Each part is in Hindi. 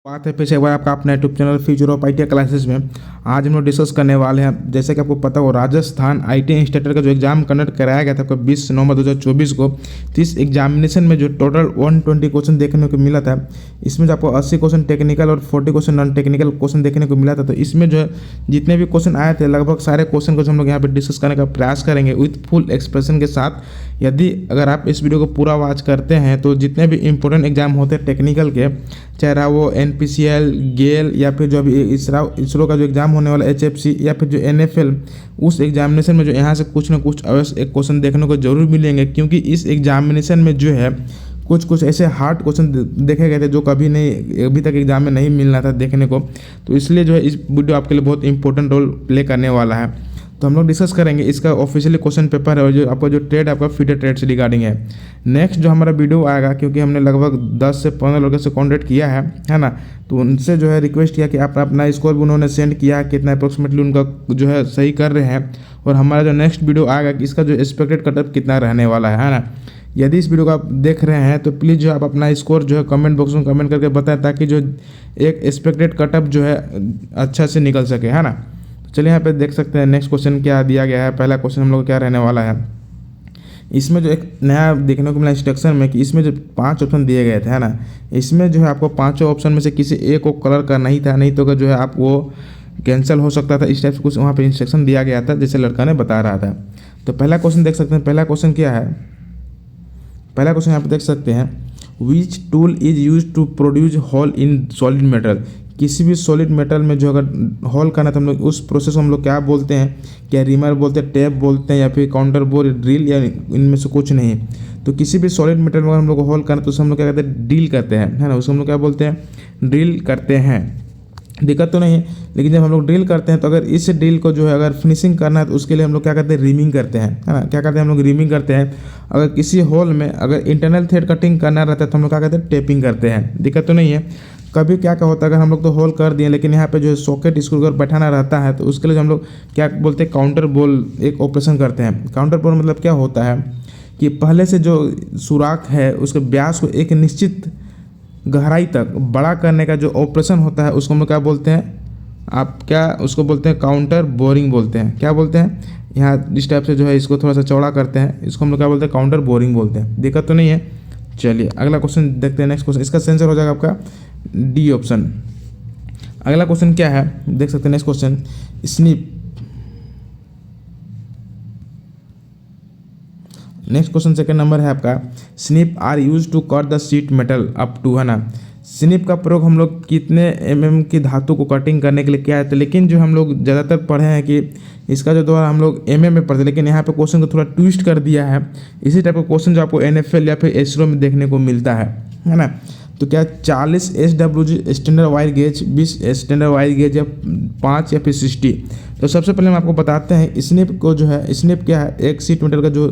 बात है फिर से एक बार आपका अपना YouTube channel future of IT classes में। आज हम लोग डिस्कस करने वाले हैं, जैसे कि आपको पता हो, राजस्थान आईटी इंस्टीट्यूट का जो एग्जाम कंडक्ट कराया गया था आपको 20 नवंबर 2024 को। तो इस एग्जामिनेशन में जो टोटल 120 क्वेश्चन देखने को मिला था, इसमें जो आपको 80 क्वेश्चन टेक्निकल और 40 क्वेश्चन नॉन टेक्निकल क्वेश्चन देखने को मिला था। तो इसमें जो है जितने भी क्वेश्चन आए थे, लगभग सारे क्वेश्चन को हम लोग यहाँ पर डिस्कस करने का प्रयास करेंगे विथ फुल एक्सप्रेशन के साथ। यदि अगर आप इस वीडियो को पूरा वॉच करते हैं तो जितने भी इंपॉर्टेंट एग्जाम होते हैं टेक्निकल के, चाहे रहा वो NPCL, गेल या फिर जो अभी इसरो का जो एग्ज़ाम होने वाला HFC या फिर जो NFL, उस एग्जामिनेशन में जो यहाँ से कुछ ना कुछ अवश्य एक क्वेश्चन देखने को जरूर मिलेंगे। क्योंकि इस एग्जामिनेशन में जो है कुछ ऐसे हार्ड क्वेश्चन देखे गए थे जो कभी नहीं, अभी तक एग्जाम में नहीं मिलना था देखने को। तो इसलिए जो है इस वीडियो आपके लिए बहुत इंपॉर्टेंट रोल प्ले करने वाला है। तो हम लोग डिस्कस करेंगे इसका ऑफिशियली क्वेश्चन पेपर है और जो आपका जो ट्रेड आपका फ्यूचर ट्रेड से रिगार्डिंग है। नेक्स्ट जो हमारा वीडियो आएगा, क्योंकि हमने लगभग 10 से 15 लोगों से कॉन्टेक्ट किया है ना, तो उनसे जो है रिक्वेस्ट किया कि आप अपना स्कोर भी उन्होंने सेंड किया, कितना अप्रोक्सीमेटली उनका जो है सही कर रहे हैं। और हमारा जो नेक्स्ट वीडियो आएगा कि इसका जो एक्सपेक्टेड कटअप कितना रहने वाला है ना। यदि इस वीडियो को आप देख रहे हैं तो प्लीज़ जो आप अपना स्कोर जो है कमेंट बॉक्स में कमेंट करके बताएं, ताकि जो एक एक्सपेक्टेड कटअप जो है अच्छा से निकल सके, है ना। चलिए यहाँ पे देख सकते हैं नेक्स्ट क्वेश्चन क्या दिया गया है। पहला क्वेश्चन हम लोग क्या रहने वाला है, इसमें जो एक नया देखने को मिला इंस्ट्रक्शन में कि इसमें जो 5 ऑप्शन दिए गए थे, है ना, इसमें जो है आपको 5 ऑप्शन में से किसी एक को कलर करना ही था, नहीं तो जो है आप वो कैंसिल हो सकता था। इस टाइप से कुछ वहाँ पे इंस्ट्रक्शन दिया गया था, जैसे लड़का ने बता रहा था। तो पहला क्वेश्चन देख सकते हैं। पहला क्वेश्चन क्या है, पहला क्वेश्चन यहाँ पे देख सकते हैं, which tool is use to produce hole in solid metal. किसी भी सॉलिड मेटल में जो अगर होल करना तो हम लोग उस प्रोसेस को हम लोग क्या बोलते हैं, क्या रिमर बोलते हैं, टेप बोलते हैं, या फिर काउंटर बोर, ड्रिल, या इनमें से कुछ नहीं। तो किसी भी सॉलिड मेटल में अगर हम लोग होल करना तो उसे हम लोग क्या कहते हैं, ड्रिल करते हैं, है ना। उसको हम लोग क्या बोलते हैं, ड्रिल करते हैं। दिक्कत तो नहीं है, लेकिन जब हम लोग ड्रिल करते हैं तो अगर इस ड्रिल को जो है अगर फिनिशिंग करना है तो उसके लिए हम लोग क्या करते हैं, रिमिंग करते हैं, है ना। क्या करते हैं हम लोग, रिमिंग करते हैं। अगर किसी होल में अगर इंटरनल थ्रेड कटिंग करना रहता है तो हम लोग क्या करते हैं, टेपिंग करते हैं। दिक्कत तो नहीं है। कभी क्या होता है, अगर हम लोग तो होल कर दिए लेकिन यहाँ पे जो है सॉकेट स्क्रू अगर बैठाना रहता है तो उसके लिए हम लोग क्या बोलते हैं, काउंटर बोल एक ऑपरेशन करते हैं। काउंटर बोल मतलब क्या होता है कि पहले से जो सुराख है उसके व्यास को एक निश्चित गहराई तक बड़ा करने का जो ऑपरेशन होता है उसको हम लोग क्या बोलते हैं, आप क्या उसको बोलते हैं, काउंटर बोरिंग बोलते हैं। क्या बोलते हैं, यहाँ इस टाइप से जो है इसको थोड़ा सा चौड़ा करते हैं, इसको हम लोग क्या बोलते हैं, काउंटर बोरिंग बोलते हैं। दिक्कत तो नहीं है। चलिए अगला क्वेश्चन देखते हैं। नेक्स्ट क्वेश्चन, इसका आंसर हो जाएगा आपका डी ऑप्शन। अगला क्वेश्चन क्या है, देख सकते हैं next question, snip. Next question second number है आपका, snip are use to cut the sheet metal up to, है ना। स्निप का प्रयोग हम लोग कितने mm की धातु को कटिंग करने के लिए किया है। तो लेकिन जो हम लोग ज़्यादातर पढ़े हैं कि इसका जो द्वारा हम लोग mm में पढ़ते, लेकिन यहाँ पे क्वेश्चन को थोड़ा ट्विस्ट कर दिया है। इसी टाइप का क्वेश्चन जो आपको NFL या फिर इसरो में देखने को मिलता है ना। तो क्या 40 SWG standard wire gauge, 20 standard wire gauge, या 5 या फिर 60। तो सबसे पहले हम आपको बताते हैं स्निप को जो है, स्निप क्या है, एक शीट मेटल का जो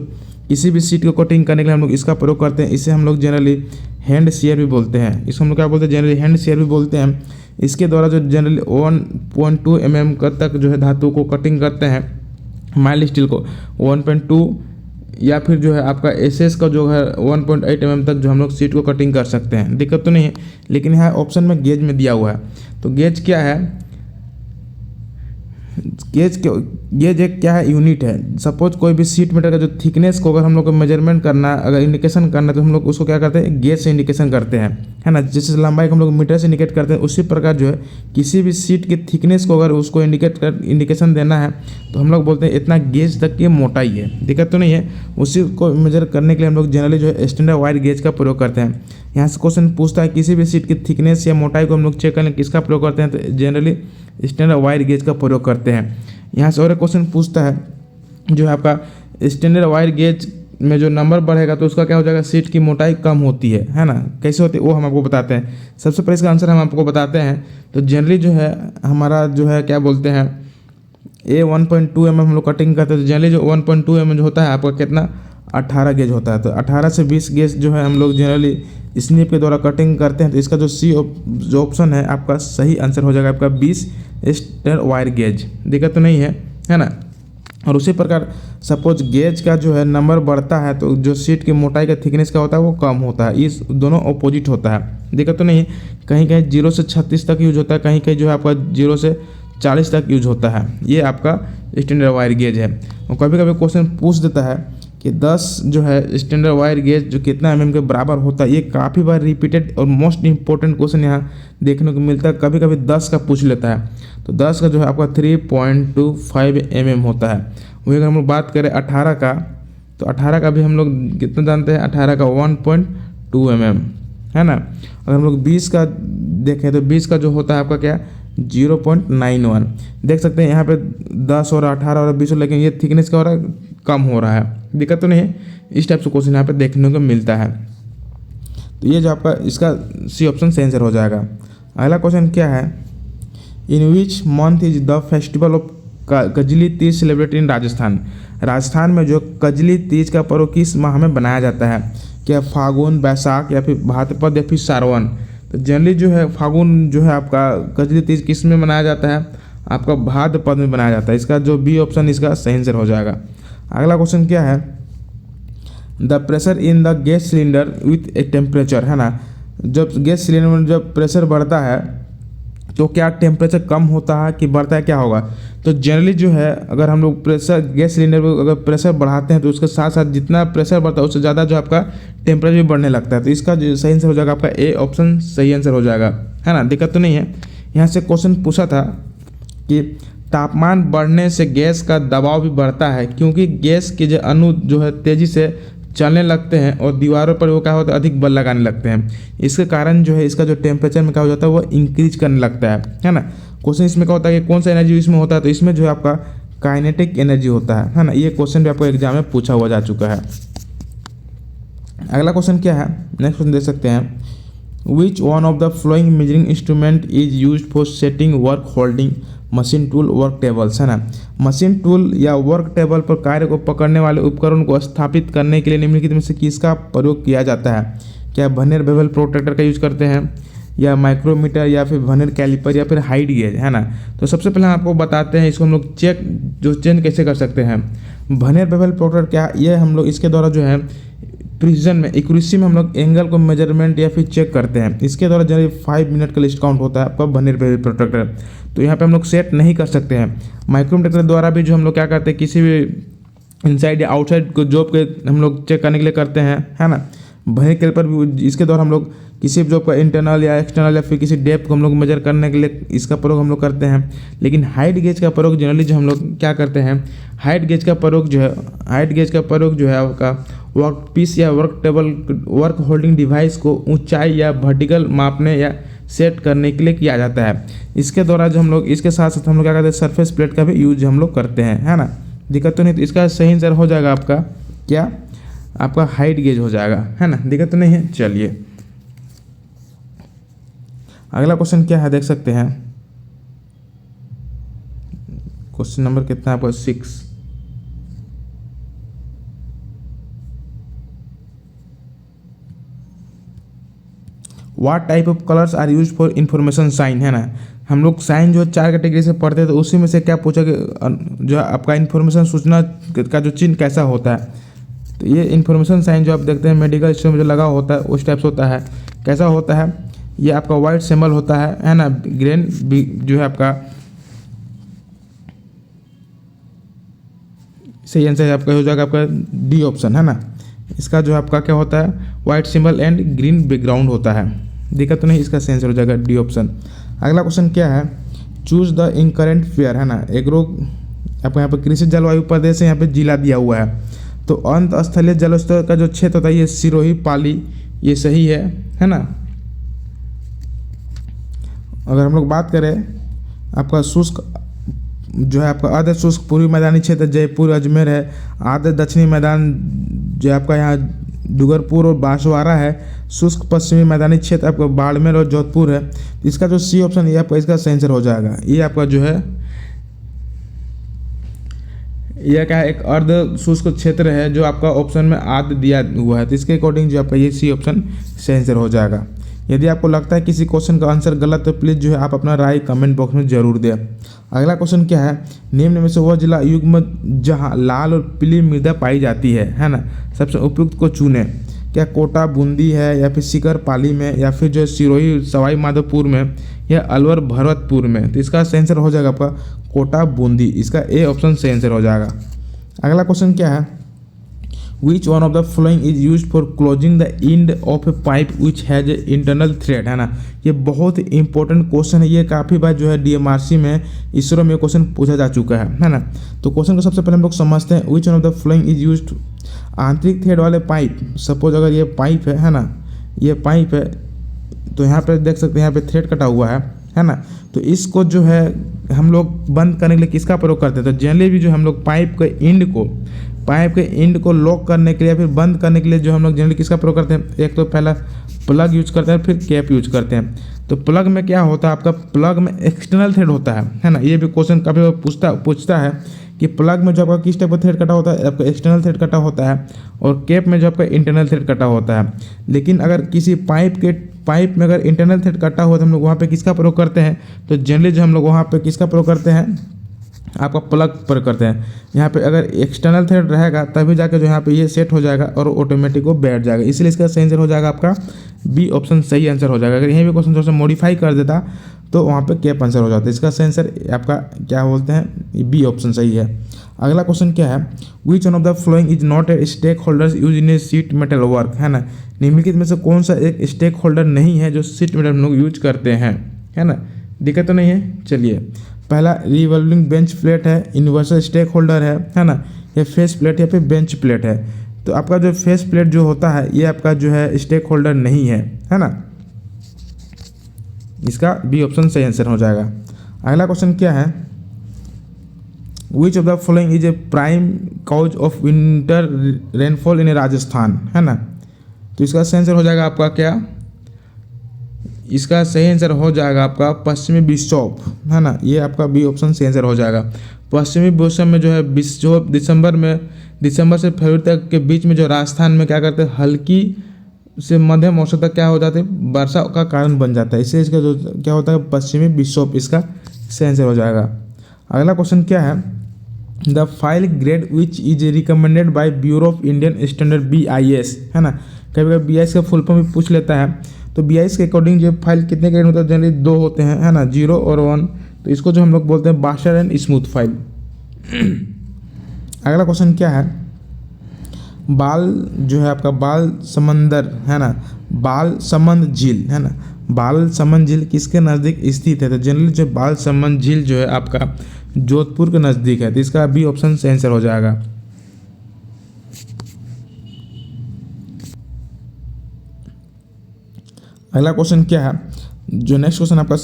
किसी भी शीट को कटिंग करने के लिए हम लोग इसका प्रयोग करते हैं। इसे हम लोग जनरली हैंड शेयर भी बोलते हैं। इसको हम लोग क्या बोलते हैं, जनरली हैंड शेयर भी बोलते हैं। इसके द्वारा जो जनरली 1.2 mm तक जो है धातु को कटिंग करते हैं, माइल्ड स्टील को 1.2, या फिर जो है आपका SS का जो है 1.8 mm तक जो हम लोग शीट को कटिंग कर सकते हैं। दिक्कत तो नहीं है। लेकिन यहाँ ऑप्शन में गेज में दिया हुआ है। तो गेज क्या है, गेज एक क्या है, यूनिट है। सपोज कोई भी शीट मेटल का जो थिकनेस को अगर हम लोग को मेजरमेंट करना, अगर इंडिकेशन करना, तो हम लोग उसको क्या करते हैं, गेज से इंडिकेशन करते हैं, है ना। जैसे लंबाई को हम लोग मीटर से इंडिकेट करते हैं, उसी प्रकार जो है किसी भी शीट की थिकनेस को अगर उसको इंडिकेशन देना है तो हम लोग बोलते हैं इतना गेज तक की मोटाई है। दिक्कत तो नहीं है। उसी को मेजर करने के लिए हम लोग जनरली जो है स्टैंडर्ड वायर गेज का प्रयोग करते हैं। यहाँ से क्वेश्चन पूछता है किसी भी शीट की थिकनेस या मोटाई को हम लोग चेक करने किसका प्रयोग करते हैं, तो जनरली स्टैंडर्ड वायर गेज का प्रयोग करते हैं। यहाँ से और एक क्वेश्चन पूछता है, जो है आपका स्टैंडर्ड वायर गेज में जो नंबर बढ़ेगा तो उसका क्या हो जाएगा, शीट की मोटाई कम होती है ना। कैसे होती है वो हम आपको बताते हैं। सबसे पहले इसका आंसर हम आपको बताते हैं। तो जनरली जो है हमारा जो है क्या बोलते हैं, 1.2 mm हम लोग कटिंग करते हैं। तो जनरली जो 1.2 mm जो होता है आपका कितना, 18 गेज होता है। तो 18 से 20 गेज जो है हम लोग जनरली स्निप के द्वारा कटिंग करते हैं। तो इसका जो जो ऑप्शन है आपका सही आंसर हो जाएगा आपका 20 स्टैंडर्ड वायर गेज। दिक्कत तो नहीं है, है ना। और उसी प्रकार सपोज गेज का जो है नंबर बढ़ता है तो जो शीट की मोटाई का थिकनेस का होता है वो कम होता है। इस दोनों अपोजिट होता है, दिक्कत तो नहीं। कहीं कहीं 0 से 36 तक यूज होता है, कहीं कहीं जो है आपका 0 से 40 तक यूज होता है। ये आपका स्टैंडर्ड वायर गेज है। और कभी कभी क्वेश्चन पूछ देता है कि 10 जो है स्टैंडर्ड वायर गेज जो कितना mm के बराबर होता है। ये काफ़ी बार रिपीटेड और मोस्ट इंपॉर्टेंट क्वेश्चन यहाँ देखने को मिलता है। कभी कभी 10 का पूछ लेता है, तो 10 का जो है आपका 3.25 mm होता है। वही अगर हम लोग बात करें 18 का, तो 18 का भी हम लोग कितना जानते हैं, 18 का 1.2 mm है ना। अगर हम लोग 20 का देखें तो 20 का जो होता है आपका क्या, 0.91। देख सकते हैं यहाँ पे 10 और 18 और 20, लेकिन ये थिकनेस क्या हो रहा है, कम हो रहा है। दिक्कत तो नहीं है। इस टाइप से क्वेश्चन यहाँ पे देखने को मिलता है। तो ये जो आपका इसका सी ऑप्शन सही आंसर हो जाएगा। अगला क्वेश्चन क्या है, in which month is the festival of Kajli Teej celebrated in Rajasthan. Rajasthan में जो कजली तीज का पर्व किस माह में बनाया जाता है, क्या फागुन, बैसाख या फिर भाद्रपद या फिर सावन। तो जनरली जो है फागुन जो है आपका कजली तीज किस में मनाया जाता है, आपका भाद्रपद में बनाया जाता है। इसका जो बी ऑप्शन इसका सही आंसर हो जाएगा। अगला क्वेश्चन क्या है, the pressure in the gas cylinder with a temperature, है ना। जब गैस सिलेंडर में जब प्रेशर बढ़ता है तो क्या टेम्परेचर कम होता है कि बढ़ता है, क्या होगा। तो जनरली जो है अगर हम लोग प्रेशर गैस सिलेंडर में अगर प्रेशर बढ़ाते हैं तो उसके साथ साथ जितना प्रेशर बढ़ता है उससे ज़्यादा जो आपका टेम्परेचर भी बढ़ने लगता है। तो इसका जो सही आंसर हो जाएगा आपका ए ऑप्शन सही आंसर हो जाएगा, है ना। दिक्कत तो नहीं है। यहाँ से क्वेश्चन पूछा था कि तापमान बढ़ने से गैस का दबाव भी बढ़ता है, क्योंकि गैस के जो अणु जो है तेज़ी से चलने लगते हैं और दीवारों पर वो क्या होता है, अधिक बल लगाने लगते हैं। इसके कारण जो है इसका जो टेम्परेचर में क्या हो जाता है वो इंक्रीज करने लगता है ना। क्वेश्चन इसमें क्या होता है कि कौन सा एनर्जी इसमें होता है, तो इसमें जो है आपका काइनेटिक एनर्जी होता है ना। ये क्वेश्चन भी आपको एग्जाम में पूछा हुआ जा चुका है। अगला क्वेश्चन क्या है, नेक्स्ट क्वेश्चन देख सकते हैं, विच one of the flowing measuring instrument is use for setting work holding machine tool work tables, है ना। मशीन टूल या वर्क टेबल पर कार्य को पकड़ने वाले उपकरण को स्थापित करने के लिए निम्नलिखित में से किसका प्रयोग किया जाता है। क्या वर्नियर बेवल प्रोट्रैक्टर का यूज करते हैं, या माइक्रोमीटर, या फिर वर्नियर कैलिपर, या फिर हाइट गेज, है ना। तो सबसे पहले आपको बताते हैं इसको हम लोग चेंज कैसे कर सकते हैं। वर्नियर बेवल प्रोट्रैक्टर क्या, ये हम लोग इसके द्वारा जो है प्रिसीजन में एक्यूरेसी में हम लोग एंगल को मेजरमेंट या फिर चेक करते हैं। इसके द्वारा जनरली 5 मिनट का लिस्ट काउंट होता है आपका वर्नियर बेवल प्रोट्रैक्टर। तो यहाँ पे हम लोग सेट नहीं कर सकते हैं। माइक्रोमीटर द्वारा भी जो हम लोग क्या करते हैं, किसी भी इनसाइड या आउटसाइड को जॉब के हम लोग चेक करने के लिए करते हैं, है ना। वर्नियर कैलिपर भी इसके द्वारा हम लोग किसी भी जॉब का इंटरनल या एक्सटर्नल या फिर किसी डेप्थ को हम लोग मेजर करने के लिए इसका प्रयोग हम लोग करते हैं। लेकिन हाइट गेज का प्रयोग जनरली जो हम लोग क्या करते हैं, हाइट गेज का प्रयोग जो है आपका वर्क पीस या work table work holding device को ऊंचाई या वर्टिकल मापने या सेट करने के लिए किया जाता है। इसके द्वारा जो हम लोग इसके साथ साथ हम लोग क्या करते हैं, सरफेस प्लेट का भी यूज हम लोग करते हैं, है ना। दिक्कत तो नहीं। तो इसका सही आंसर हो जाएगा आपका क्या, आपका हाइट गेज हो जाएगा, है ना। दिक्कत तो नहीं है। चलिए अगला क्वेश्चन क्या है, देख सकते हैं। क्वेश्चन नंबर कितना है आपका, 6। What type of colours are use for information sign, है ना। हम लोग साइन जो 4 कैटेगरी से पढ़ते हैं, तो उसी में से क्या पूछा कि जो आपका इन्फॉर्मेशन सूचना का जो चिन्ह कैसा होता है। तो ये इन्फॉर्मेशन साइन जो आप देखते हैं मेडिकल स्टोर में जो लगा होता है उस टाइप से होता है। कैसा होता है, ये आपका वाइट सिंबल होता है ना। ग्रेन जो है आपका सही आंसर आपका हो जाएगा आपका डी ऑप्शन, है ना। इसका जो आपका क्या होता है, white symbol and green background होता है। दिक्कत तो नहीं, इसका सही आंसर हो जाएगा डी ऑप्शन। अगला क्वेश्चन क्या है, चूज द इनकरेंट फेयर, है ना। एग्रो आपको यहाँ पर कृषि जलवायु प्रदेश है, यहाँ पे जिला दिया हुआ है। तो अंत स्थलीय जलस्तर का जो क्षेत्र होता है ये सिरोही पाली, ये सही है ना। अगर हम लोग बात करें आपका शुष्क जो है आपका आधे शुष्क पूर्वी मैदानी क्षेत्र जयपुर अजमेर है। आधे दक्षिणी मैदान जो आपका यहाँ डूंगरपुर और बांसवाड़ा है। शुष्क पश्चिमी मैदानी क्षेत्र आपका बाड़मेर और जोधपुर है। इसका जो सी ऑप्शन ये आपका इसका सही आंसर हो जाएगा। ये आपका जो है यह क्या है, एक अर्ध शुष्क क्षेत्र है जो आपका ऑप्शन में आध दिया हुआ है। तो इसके अकॉर्डिंग जो आपका ये सी ऑप्शन सही आंसर हो जाएगा। यदि आपको लगता है किसी क्वेश्चन का आंसर गलत तो प्लीज़ जो है आप अपना राय कमेंट बॉक्स में जरूर दें। अगला क्वेश्चन क्या है, निम्न में से वह जिला युग्म जहाँ लाल और पीली मृदा पाई जाती है ना, सबसे उपयुक्त को चुने। क्या कोटा बूंदी है, या फिर सीकर पाली में, या फिर जो है सिरोही सवाई माधोपुर में, या अलवर भरतपुर में। तो इसका सही आंसर हो जाएगा आपका कोटा बूंदी, इसका ए ऑप्शन सही आंसर हो जाएगा। अगला क्वेश्चन क्या है, which one of the following is use for closing the end of A pipe which has a internal thread, है ना। ये बहुत इंपॉर्टेंट क्वेश्चन है, ये काफ़ी बार जो है डीएमआरसी में इसरो में क्वेश्चन पूछा जा चुका है ना। तो क्वेश्चन को सबसे पहले हम लोग समझते हैं, विच one of the following is use आंतरिक थ्रेड वाले पाइप। सपोज अगर ये पाइप है ना, ये पाइप है, तो यहाँ पे देख सकते हैं यहाँ पे थ्रेड कटा हुआ है ना। तो इसको जो है हम लोग बंद करने के लिए किसका प्रयोग करते हैं, तो जनरली भी जो हम लोग पाइप के एंड को लॉक करने के लिए, फिर बंद करने के लिए जो हम लोग जनरली किसका प्रयोग करते हैं, एक तो पहला प्लग यूज करते हैं, फिर कैप यूज करते हैं। तो प्लग में क्या होता है, आपका प्लग में एक्सटर्नल थ्रेड होता है ना। ये भी क्वेश्चन काफ़ी बार पूछता है कि प्लग में जो आपका किस टाइप का थ्रेड कटा होता है, आपका एक्सटर्नल थ्रेड कटा होता है, और कैप में जो आपका इंटरनल थ्रेड कटा होता है। लेकिन अगर किसी पाइप में अगर इंटरनल थ्रेड कटा हुआ तो हम लोग वहाँ पे किसका प्रयोग करते हैं, तो जनरली जो हम लोग वहाँ पे किसका प्रयोग करते हैं, आपका प्लग प्रयोग करते हैं। यहाँ पे अगर एक्सटर्नल थ्रेड रहेगा तभी जाकर जो यहाँ पे ये सेट हो जाएगा और ऑटोमेटिक वो बैठ जाएगा, इसलिए इसका सही आंसर हो जाएगा आपका बी ऑप्शन सही आंसर हो जाएगा। अगर यहीं भी क्वेश्चन थोड़ा सा मॉडिफाई कर देता तो वहाँ पे कैप आंसर हो जाता है। इसका सही आंसर आपका क्या बोलते हैं, बी ऑप्शन सही है। अगला क्वेश्चन क्या है, which one of the following is not a stake holders use in a sheet metal work, है ना। निम्नलिखित में से कौन सा एक स्टेक होल्डर नहीं है जो शीट मेटल में लोग यूज करते हैं, है ना। दिक्कत तो नहीं है। चलिए, पहला रिवॉल्विंग बेंच प्लेट है, यूनिवर्सल स्टेक होल्डर है ना, या फेस प्लेट या फिर बेंच प्लेट है। तो आपका जो फेस प्लेट जो होता है ये आपका जो है स्टेक होल्डर नहीं है ना। इसका बी ऑप्शन सही आंसर हो जाएगा। अगला क्वेश्चन क्या है, which of the following is a prime cause of winter rainfall in Rajasthan, है ना। तो इसका सही आंसर हो जाएगा आपका क्या, इसका सही आंसर हो जाएगा आपका पश्चिमी विक्षोभ, है ना। ये आपका बी ऑप्शन सही आंसर हो जाएगा। पश्चिमी विक्षोभ में जो है विक्षोभ दिसंबर से फरवरी तक के बीच में जो राजस्थान में क्या करते हैं, हल्की से मध्यम मौसम तक क्या हो जाते हैं, वर्षा का कारण बन जाता है। इससे इसका जो क्या होता है पश्चिमी विक्षोभ, इसका सही आंसर हो जाएगा। अगला क्वेश्चन क्या है, the file grade which is recommended by bureau of Indian standard BIS, है ना। कभी कभी BIS का फुल फॉर्म भी पूछ लेता है। तो BIS के अकॉर्डिंग जो फाइल कितने ग्रेड होता है, जनरली 2 होते हैं, है ना, 0 और 1। तो इसको जो हम लोग बोलते हैं बास्टर एंड स्मूथ फाइल। अगला क्वेश्चन क्या है, बाल जो है आपका बाल समंदर, है ना, बाल समंद झील, है ना। बाल समंद झील किसके नज़दीक स्थित है, तो जनरली जो बाल समंद झील जो है आपका जोधपुर के नज़दीक है। तो इसका बी ऑप्शन सही आंसर हो जाएगा। अगला क्वेश्चन क्या है, जो नेक्स्ट क्वेश्चन आपका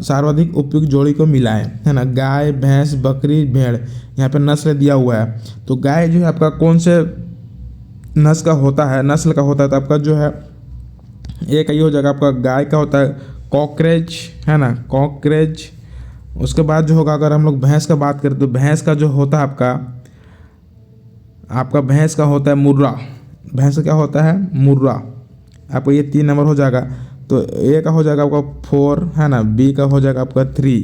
सर्वाधिक उपयुक्त जोड़ी को मिलाएं, है ना। गाय, भैंस, बकरी, भेड़, यहाँ पे नस्ल दिया हुआ है। तो गाय जो है आपका कौन से नस्ल का होता है, तो आपका जो है एक ये हो जाएगा आपका गाय का होता है कॉकरेज, है ना, कॉकरेज। उसके बाद जो होगा अगर हम लोग भैंस का बात करें तो भैंस का जो होता है आपका भैंस का होता है मुर्रा। भैंस का क्या होता है, मुर्रा। आपको ये 3 नंबर हो जाएगा। तो ए का हो जाएगा आपका 4, है ना, बी का हो जाएगा आपका 3।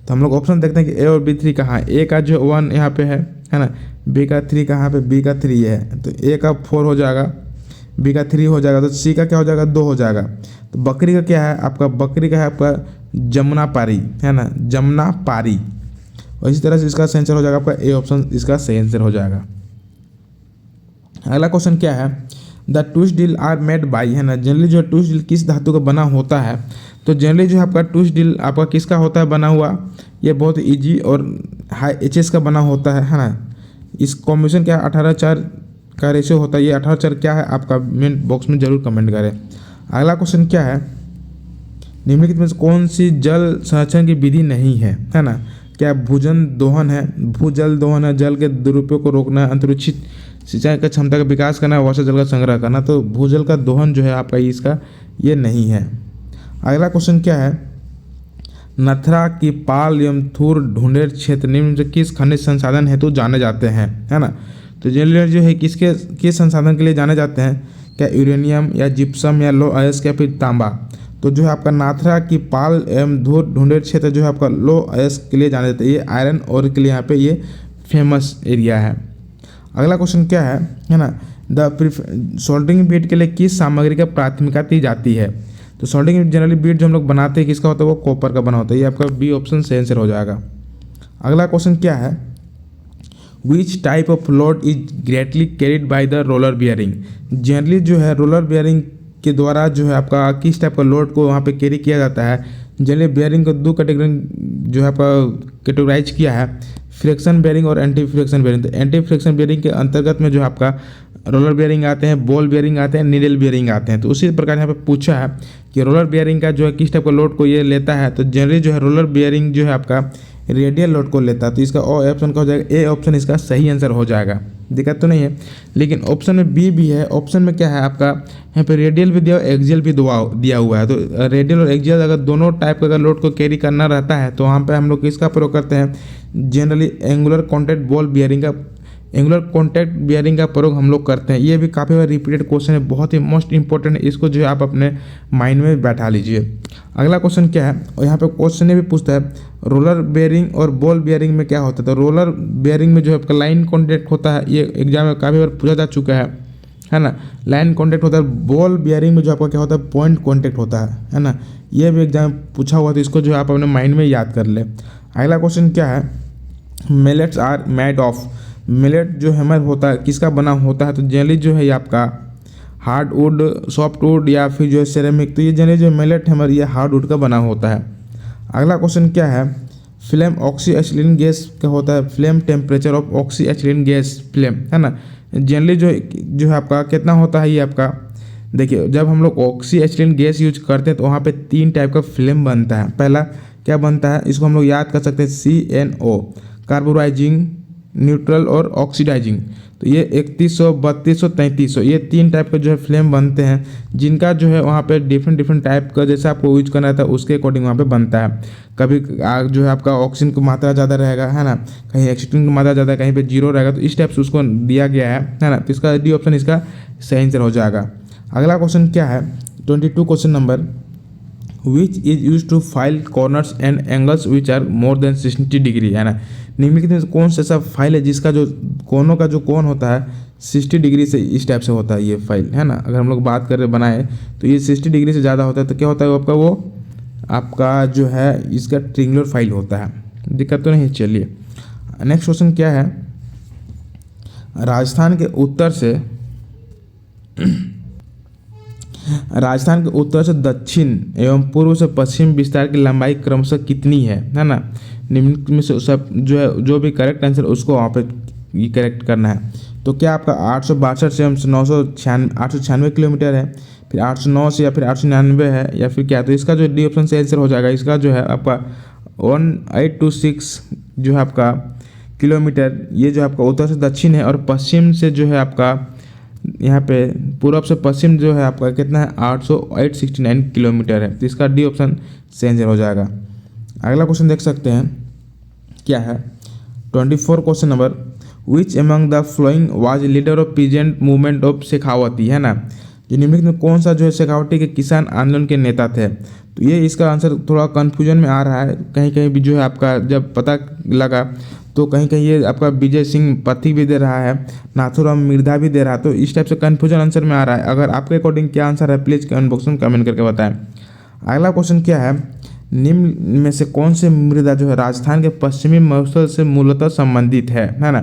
तो हम लोग ऑप्शन देखते हैं कि ए और बी 3 कहाँ है। ए का जो 1 यहाँ पे है ना, बी का 3 कहाँ पे, बी का 3 है। तो ए का 4 हो जाएगा, बी का 3 हो जाएगा, तो सी का क्या हो जाएगा, 2 हो जाएगा। तो बकरी का क्या है आपका, बकरी का है आपका जमुनापारी, है ना, जमुनापारी। और इसी तरह से इसका सही आंसर हो जाएगा आपका ए ऑप्शन, इसका सही आंसर हो जाएगा। अगला क्वेश्चन क्या है, the twist drill are made by, है ना। जनरली जो ट्विस्ट डील किस धातु का बना होता है, तो जनरली जो है आपका ट्विस्ट डील आपका किसका होता है बना हुआ, ये बहुत इजी और हाई HS का बना होता है ना। इस कॉम्बिनेशन क्या 18:4 का रेशियो होता है। ये 18:4 क्या है आपका कमेंट बॉक्स में जरूर कमेंट करें। अगला क्वेश्चन क्या है, निम्नलिखित में से कौन सी जल संरक्षण की विधि नहीं है ना। क्या भूजल दोहन है, जल के दुरुपयोग को रोकना है, अंतरिक्षित सिंचाई का क्षमता का विकास करना है, वर्षा जल का संग्रह करना। तो भूजल का दोहन जो है आपका इसका ये नहीं है। अगला क्वेश्चन क्या है, नथरा की पाल यमथुर ढूंढेर क्षेत्र निम्न से किस खनिज संसाधन हेतु जाने जाते हैं, है ना। तो जनरली जो है किस संसाधन के लिए जाने जाते हैं, क्या यूरेनियम या जिप्सम या लो अयस्क या फिर तांबा। तो जो है आपका नाथरा की पाल एवं धूर ढूंढेर क्षेत्र जो है आपका लो अयस्क के लिए जाना जाता है। ये आयरन और के लिए यहाँ पे ये फेमस एरिया है। अगला क्वेश्चन क्या है ना, द सोल्डरिंग बीड के लिए किस सामग्री का प्राथमिकता दी जाती है? तो सोल्डरिंग जनरली बीड जो हम लोग बनाते हैं किसका होता है, वो कॉपर का बना होता है। ये आपका बी ऑप्शन सही आंसर हो जाएगा। अगला क्वेश्चन क्या है, which type of load is greatly carried by the roller bearing? Generally जो है रोलर बियरिंग के द्वारा जो है आपका किस टाइप का लोड को वहाँ पे कैरी किया जाता है? जनरली बियरिंग को दो कैटेगरी जो है आपका कैटेगराइज किया है, फ्रिक्शन बेयरिंग और एंटी फ्रिक्शन बेयरिंग। तो एंटी फ्रिक्शन बेयरिंग के अंतर्गत में जो है आपका रोलर बेयरिंग आते हैं, बॉल बेयरिंग आते हैं, नीडल बेयरिंग आते हैं। तो उसी प्रकार यहाँ पे पूछा है कि रोलर बेयरिंग का जो है किस टाइप का लोड को ये लेता है? तो जनरली जो है रोलर बेयरिंग जो है आपका रेडियल लोड को लेता है। तो इसका ऑप्शन का हो जाएगा ए ऑप्शन, इसका सही आंसर हो जाएगा। दिक्कत तो नहीं है, लेकिन ऑप्शन में बी भी है। ऑप्शन में क्या है आपका, यहाँ पे रेडियल भी दिया, एक्सियल भी दिया हुआ है। तो रेडियल और एक्सियल अगर दोनों टाइप का अगर लोड को कैरी करना रहता है तो वहाँ पे हम लोग किसका प्रयोग करते हैं? Generally angular contact ball bearing का, एंगुलर कॉन्टैक्ट बियरिंग का प्रयोग हम लोग करते हैं। ये भी काफ़ी बार रिपीटेड क्वेश्चन है, बहुत ही मोस्ट इंपॉर्टेंट है। इसको जो है आप अपने माइंड में बैठा लीजिए। अगला क्वेश्चन क्या है, और यहाँ पे क्वेश्चन ये भी पूछता है रोलर बेयरिंग और बॉल बेयरिंग में क्या होता है? तो रोलर बेयरिंग में जो है आपका लाइन कॉन्टैक्ट होता है, ये एग्जाम में काफ़ी बार पूछा जा चुका है ना। लाइन कॉन्टैक्ट होता है। बॉल बियरिंग में जो आपका क्या होता है, पॉइंट कॉन्टैक्ट होता है ना। ये भी एग्जाम में पूछा हुआ, तो इसको जो है आप अपने माइंड में याद कर ले। अगला क्वेश्चन क्या है, mallets are made of? Mallet जो हैमर होता है किसका बना होता है? तो जनरली जो है ये आपका हार्ड वुड, सॉफ्ट वुड या फिर जो है सेरेमिक। तो ये जनरली जो मिलेट हैमर ये हार्ड वुड का बना होता है। अगला क्वेश्चन क्या है, फ्लेम ऑक्सी एथिलीन गैस का होता है, flame temperature of oxy ethylene gas flame, है ना। जनरली जो है आपका कितना होता है ये आपका, देखिए जब हम लोग ऑक्सी एथिलीन गैस यूज करते हैं तो वहाँ पे 3 टाइप का फ्लेम बनता है। पहला क्या बनता है, इसको हम लोग याद कर सकते हैं CNO, कार्बोराइजिंग, न्यूट्रल और ऑक्सीडाइजिंग। तो ये 3100, 3200, 3300 ये 3 टाइप के जो है फ्लेम बनते हैं, जिनका जो है वहाँ पे डिफरेंट टाइप का जैसे आपको यूज करना रहता है उसके अकॉर्डिंग वहाँ पे बनता है। कभी जो है आपका ऑक्सीजन की मात्रा ज़्यादा रहेगा, है ना, कहीं ऑक्सीजन की मात्रा ज़्यादा, कहीं पे जीरो रहेगा। तो इस टाइप से उसको दिया गया है ना। तो इसका डी ऑप्शन इसका सही आंसर हो जाएगा। अगला क्वेश्चन क्या है, 22 question number, which is use to file corners and angles which are more than 60 degree, है ना। निम्नलिखित में कौन सा ऐसा फाइल है जिसका जो कोनों का जो कोण होता है 60 डिग्री से इस टाइप से होता है ये फाइल, है ना। अगर हम लोग बात करें बनाए तो ये 60 डिग्री से ज़्यादा होता है तो क्या होता है आपका, वो आपका जो है इसका ट्रिंगुलर फाइल होता है। दिक्कत तो नहीं। चलिए नेक्स्ट क्वेश्चन क्या है, राजस्थान के उत्तर से दक्षिण एवं पूर्व से पश्चिम विस्तार की लंबाई क्रमशः कितनी है ना। निम्न में से सब जो है जो भी करेक्ट आंसर उसको वहाँ पे ये करेक्ट करना है। तो क्या आपका 862 से 896 किलोमीटर है, फिर 809 से या फिर 899 है या फिर क्या? तो इसका जो डी ऑप्शन से आंसर हो जाएगा। इसका जो है आपका 1826 जो है आपका किलोमीटर, ये जो आपका उत्तर से दक्षिण है, और पश्चिम से जो है आपका यहाँ पे पूर्व से पश्चिम जो है आपका कितना है, 869 किलोमीटर है। तो इसका डी ऑप्शन सही आंसर हो जाएगा। अगला क्वेश्चन देख सकते हैं क्या है, 24 question number, which among the flowing was leader of peasant movement of Shekhawati, है ना। जो निम्नलिखित में कौन सा जो है शेखावती के किसान आंदोलन के नेता थे? तो ये इसका आंसर थोड़ा कन्फ्यूजन में आ रहा है, कहीं कहीं भी जो है आपका जब पता लगा तो कहीं कहीं ये आपका विजय सिंह पथिक भी दे रहा है, नाथुराम मिर्धा भी दे रहा है। तो इस टाइप से कन्फ्यूजन आंसर में आ रहा है। अगर आपके अकॉर्डिंग क्या आंसर है प्लीज़ कमेंट बॉक्स में कमेंट करके बताएं। अगला क्वेश्चन क्या है, निम्न में से कौन से मृदा जो है राजस्थान के पश्चिमी मौसम से मूलतः संबंधित है ना।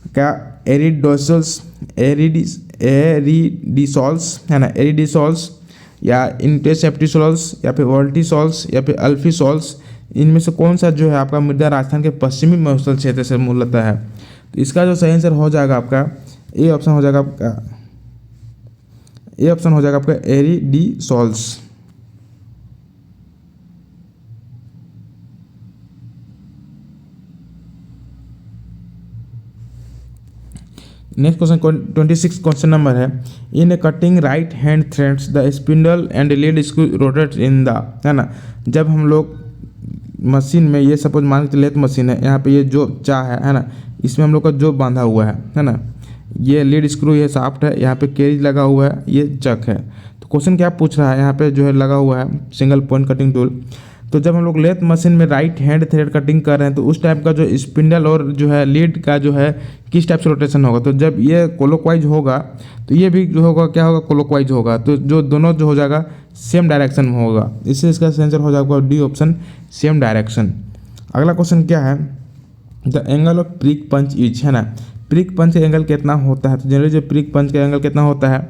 क्या एरिडोसल्स, एरिडिसॉल्स, है ना, एरिडिसॉल्स या इंटेसेप्टिसॉल्स या फिर वोल्टिसॉल्स या फिर अल्फिसॉल्स, इनमें से कौन सा जो है आपका मृदा राजस्थान के पश्चिमी मौसम क्षेत्र से मूलतः है? तो इसका जो सही आंसर हो जाएगा आपका ए ऑप्शन हो जाएगा आपका, ए ऑप्शन हो जाएगा आपका aridisols. Next question 26 question number है, in a cutting right hand threads the spindle and lead screw rotate in the, है ना। जब हम लोग मशीन में ये सपोज मान के लेथ मशीन है, यहाँ पे ये जो चा है ना, इसमें हम लोग का जो बांधा हुआ है ना, ये लीड स्क्रू, ये शाफ्ट है, यहाँ पे केज लगा हुआ है, ये चक है। तो क्वेश्चन क्या पूछ रहा है, यहाँ पे जो है लगा हुआ है सिंगल पॉइंट कटिंग टूल। तो जब हम लोग लेथ मशीन में राइट हैंड थ्रेड कटिंग कर रहे हैं तो उस टाइप का जो स्पिंडल और जो है लीड का जो है किस टाइप से रोटेशन होगा। तो जब ये क्लॉकवाइज होगा तो ये भी जो होगा क्या होगा, क्लॉकवाइज होगा। तो जो दोनों जो हो जाएगा सेम डायरेक्शन में होगा, इससे इसका आंसर हो जाएगा डी ऑप्शन, सेम डायरेक्शन। अगला क्वेश्चन क्या है, the angle of prick punch is, है ना। प्रिक पंच का एंगल कितना होता है। तो जनरली जो प्रिक पंच का एंगल कितना होता है,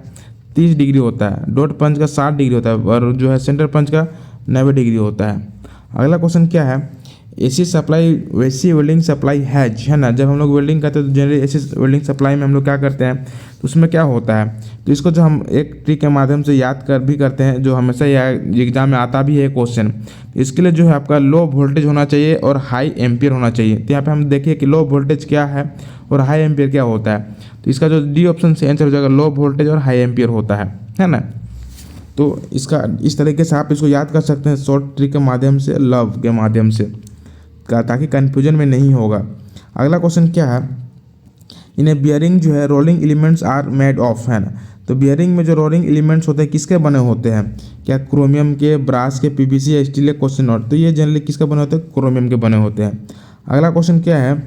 30 डिग्री होता है। डॉट पंच का 60 डिग्री होता है और जो है सेंटर पंच का 90 डिग्री होता है। अगला क्वेश्चन क्या है, एसी सप्लाई वैसी वेल्डिंग सप्लाई हैज, है ना। जब हम लोग वेल्डिंग करते हैं तो जनरली एसी वेल्डिंग सप्लाई में हम लोग क्या करते हैं, तो उसमें क्या होता है, तो इसको जो हम एक ट्रिक के माध्यम से याद कर भी करते हैं, जो हमेशा एग्जाम में आता भी है क्वेश्चन। तो इसके लिए जो है आपका लो वोल्टेज होना चाहिए और हाई एम्पियर होना चाहिए। तो यहाँ पे हम देखिए कि लो वोल्टेज क्या है और हाई एम्पियर क्या होता है। तो इसका जो डी ऑप्शन से आंसर हो जाएगा, लो वोल्टेज और हाई एम्पियर होता है ना। तो इसका इस तरीके से आप इसको याद कर सकते हैं शॉर्ट ट्रिक के माध्यम से, लव के माध्यम से, ताकि कन्फ्यूजन में नहीं होगा। अगला क्वेश्चन क्या है, इन्हें बियरिंग जो है rolling elements are made of, है ना। तो बियरिंग में जो रोलिंग एलिमेंट्स होते हैं किसके बने होते हैं, क्या क्रोमियम के, ब्रास के, पीवीसी या स्टील के, क्वेश्चन नोट। तो ये जनरली किसके बने होते हैं, क्रोमियम के बने होते हैं। अगला क्वेश्चन क्या है,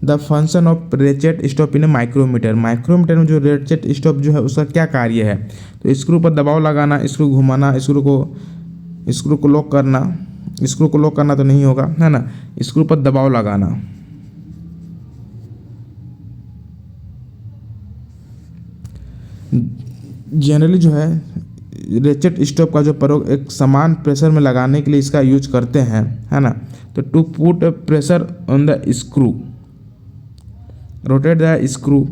the function of ratchet stop in a micrometer. Micrometer में जो रेचेट स्टॉप जो है उसका क्या कार्य है। तो स्क्रू पर दबाव लगाना, स्क्रू घुमाना, स्क्रू को लॉक करना। स्क्रू को लॉक करना तो नहीं होगा, है ना, स्क्रू पर दबाव लगाना। जनरली जो है रेचेट स्टॉप का जो प्रयोग एक समान प्रेशर में लगाने के लिए इसका यूज करते हैं, है ना। तो to put pressure on the screw, rotate the screw.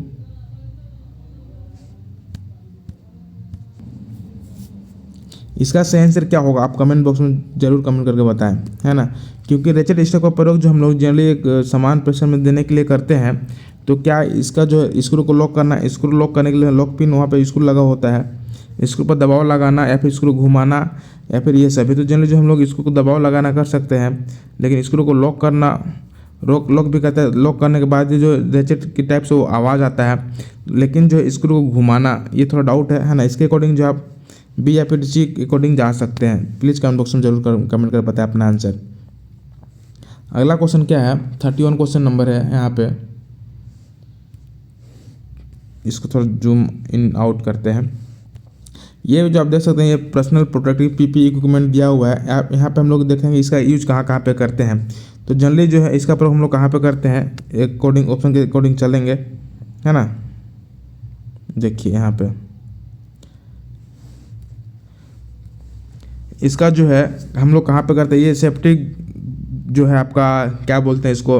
इसका सही आंसर क्या होगा, आप कमेंट बॉक्स में जरूर कमेंट करके बताएं, है ना। क्योंकि रेचेट स्टॉप का प्रयोग जो हम लोग जनरली एक समान प्रेशर में देने के लिए करते हैं। तो क्या इसका जो स्क्रू को लॉक करना, स्क्रू लॉक करने के लिए लॉक पिन वहाँ पे स्क्रू लगा होता है, स्क्रू पर दबाव लगाना या फिर स्क्रू घुमाना या फिर ये सभी। तो जनरली जो हम लोग स्क्रू को दबाव लगाना कर सकते हैं, लेकिन स्क्रू को लॉक करना, लॉक भी करते हैं। लॉक करने के बाद जो रेचेट की टाइप से वो आवाज़ आता है, लेकिन जो स्क्रू को घुमाना ये थोड़ा डाउट है ना। इसके अकॉर्डिंग जो आप बी या फिर सी के अकॉर्डिंग जा सकते हैं। प्लीज़ कमेंट बॉक्स में जरूर कमेंट कर बताएं अपना आंसर। अगला क्वेश्चन क्या है, 31 क्वेश्चन नंबर है यहाँ पे। इसको थोड़ा जूम इन आउट करते हैं। ये जो आप देख सकते हैं ये पर्सनल प्रोटेक्टिव पीपी इक्विपमेंट दिया हुआ है। यहाँ पे हम लोग देखेंगे इसका यूज कहाँ कहाँ पे करते हैं। तो जनरली जो है इसका प्रयोग हम लोग कहाँ पे करते हैं, अकॉर्डिंग ऑप्शन के अकॉर्डिंग चलेंगे, है ना। देखिए यहाँ पे इसका जो है हम लोग कहाँ पे करते हैं, ये सेफ्टी जो है आपका क्या बोलते हैं इसको,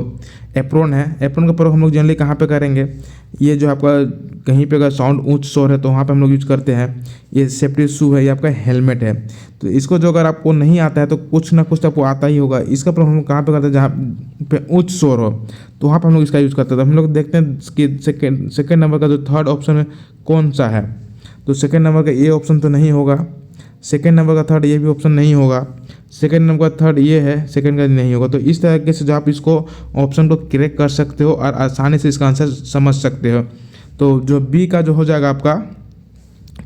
एप्रोन है। एप्रोन का प्रयोग हम लोग जनरली कहाँ पे करेंगे, ये जो आपका कहीं पे अगर साउंड ऊंच शोर है तो वहाँ पे हम लोग यूज करते हैं। ये सेफ्टी शू है, ये आपका हेलमेट है। तो इसको जो अगर आपको नहीं आता है तो कुछ ना कुछ तो आपको आता ही होगा। इसका प्रयोग हम लोग कहाँ पे करते हैं, जहाँ पे उच्च शोर हो तो वहाँ पर हम लोग इसका यूज़ करते हैं। तो हम लोग देखते हैं कि सेकेंड नंबर का जो थर्ड ऑप्शन है कौन सा है। तो सेकेंड नंबर का ये ऑप्शन तो नहीं होगा, सेकेंड नंबर का थर्ड ये भी ऑप्शन नहीं होगा, सेकेंड नंबर का थर्ड ये है, सेकेंड का नहीं होगा। तो इस तरीके से जो आप इसको ऑप्शन को करेक्ट कर सकते हो और आसानी से इसका आंसर समझ सकते हो। तो जो बी का जो हो जाएगा आपका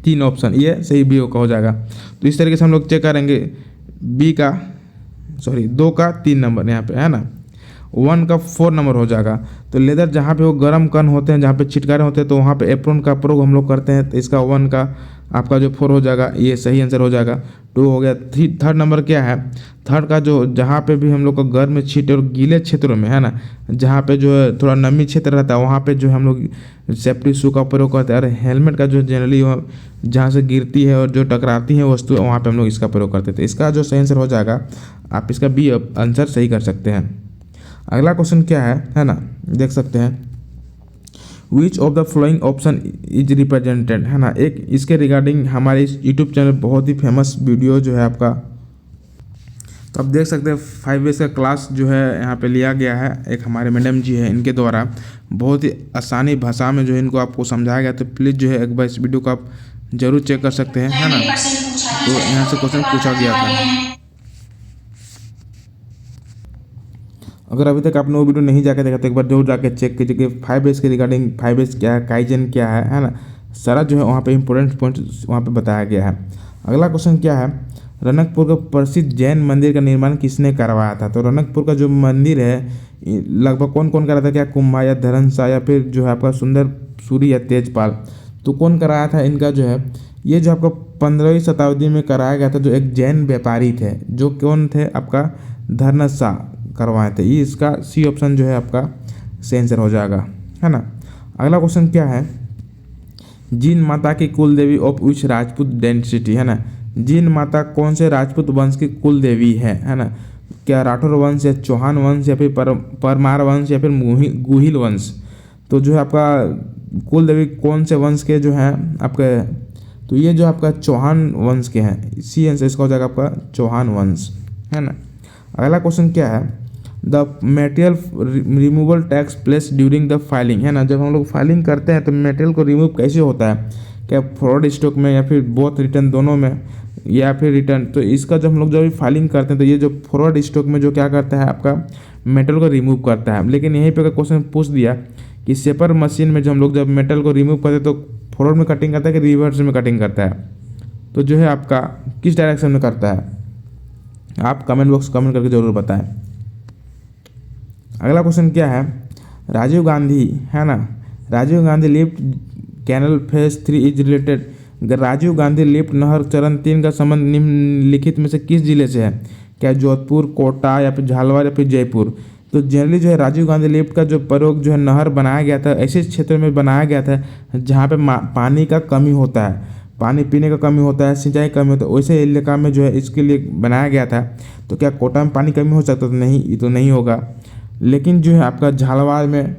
3 ऑप्शन, ये सही बी का हो जाएगा। तो इस तरीके से हम लोग चेक करेंगे बी का, सॉरी 2 का 3 नंबर यहाँ पे, है ना। 1 का 4 नंबर हो जाएगा। तो लेदर जहाँ पे वो गर्म कण होते हैं, जहाँ पे छिटकारे होते हैं, तो वहाँ पे एप्रोन का प्रयोग हम लोग करते हैं। तो इसका 1 का आपका जो 4 हो जाएगा, ये सही आंसर हो जाएगा। 2 हो गया। थर्ड नंबर क्या है, थर्ड का जो जहाँ पे भी हम लोग को गर्म में छीटे और गीले क्षेत्रों में, है ना, जहाँ पे जो है थोड़ा नमी क्षेत्र रहता है वहाँ पे जो हम लोग सेफ्टी शू का प्रयोग करते हैं। और हेलमेट का जो जनरली जहाँ से गिरती है और जो टकराती है वस्तु, वहाँ पे हम लोग इसका प्रयोग करते थे। इसका जो सही आंसर हो जाएगा, आप इसका बी आंसर सही कर सकते हैं। अगला क्वेश्चन क्या है ना, देख सकते हैं विच of the flowing option is represented, है ना। एक इसके रिगार्डिंग हमारे इस यूट्यूब चैनल बहुत ही फेमस वीडियो जो है आपका, तो आप देख सकते हैं 5 डेज का क्लास जो है यहाँ पे लिया गया है। एक हमारे मैडम जी है, इनके द्वारा बहुत ही आसानी भाषा में जो है इनको आपको समझाया गया। तो प्लीज़ जो है एक बार इस वीडियो को आप जरूर चेक कर सकते हैं, है ना। तो यहाँ से क्वेश्चन पूछा गया था। अगर अभी तक आपने वो वीडियो नहीं जाके देखा तो एक बार जरूर जाके चेक कीजिए कि 5S के रिगार्डिंग 5S क्या है, काइजन क्या है ना, सारा जो है वहाँ पे इंपॉर्टेंट पॉइंट वहाँ पे बताया गया है। अगला क्वेश्चन क्या है, रनकपुर का प्रसिद्ध जैन मंदिर का निर्माण किसने करवाया था? तो रनकपुर का जो मंदिर है लगभग कौन कौन कराया था? क्या कुंभा या धरमशाह या फिर जो है आपका सुंदर सूरी या तेजपाल? तो कौन कराया था इनका जो है, ये जो आपका 15वीं शताब्दी में कराया गया था, जो एक जैन व्यापारी थे, जो कौन थे आपका धर्मशाह करवाए थे। ये इसका सी ऑप्शन जो है आपका सही आंसर हो जाएगा, है ना। अगला क्वेश्चन क्या है, जीन माता की कुल देवी ऑफ विच राजपूत डेंसिटी, है ना। जीन माता कौन से राजपूत वंश की कुल देवी है ना। क्या राठौर वंश या चौहान वंश या फिर परमार वंश या फिर गुहिल वंश? तो जो है आपका कुल देवी कौन से वंश के जो है आपके, तो ये जो आपका चौहान वंश के हैं, सी आंसर इसका हो जाएगा आपका चौहान वंश, है ना। अगला क्वेश्चन क्या है, the material removal tax place during the filing, है ना। जब हम लोग फाइलिंग करते हैं तो मटेरियल को रिमूव कैसे होता है? क्या फॉरवर्ड स्टॉक में या फिर बोथ रिटर्न दोनों में या फिर रिटर्न? तो इसका जब हम लोग जब फाइलिंग करते हैं तो ये जो फॉरवर्ड स्टॉक में जो क्या करता है आपका मेटल को रिमूव करता है। लेकिन यहीं पे क्वेश्चन पूछ दिया कि सेपर मशीन में जो हम लोग जब मेटल को रिमूव करते हैं तो फॉरवर्ड में कटिंग करता है कि रिवर्स में कटिंग करता है? तो जो है आपका किस डायरेक्शन में करता है? आप कमेंट बॉक्स कमेंट करके जरूर बताएं। अगला क्वेश्चन क्या है, राजीव गांधी, है ना, Rajiv Gandhi lift canal phase 3 is related, Rajiv Gandhi lift नहर चरण 3 का संबंध निम्नलिखित में से किस जिले से है? क्या जोधपुर, कोटा या फिर झालावाड़ या फिर जयपुर? तो जनरली जो है राजीव गांधी लिफ्ट का जो प्रयोग जो है नहर बनाया गया था ऐसे क्षेत्र में बनाया गया था जहाँ पे पानी का कमी होता है, पानी पीने का कमी होता है, सिंचाई कमी होता है, वैसे इलाका में जो है इसके लिए बनाया गया था। तो क्या कोटा में पानी कमी हो सकता? तो नहीं, ये तो नहीं होगा। लेकिन जो है आपका झालावाड़ में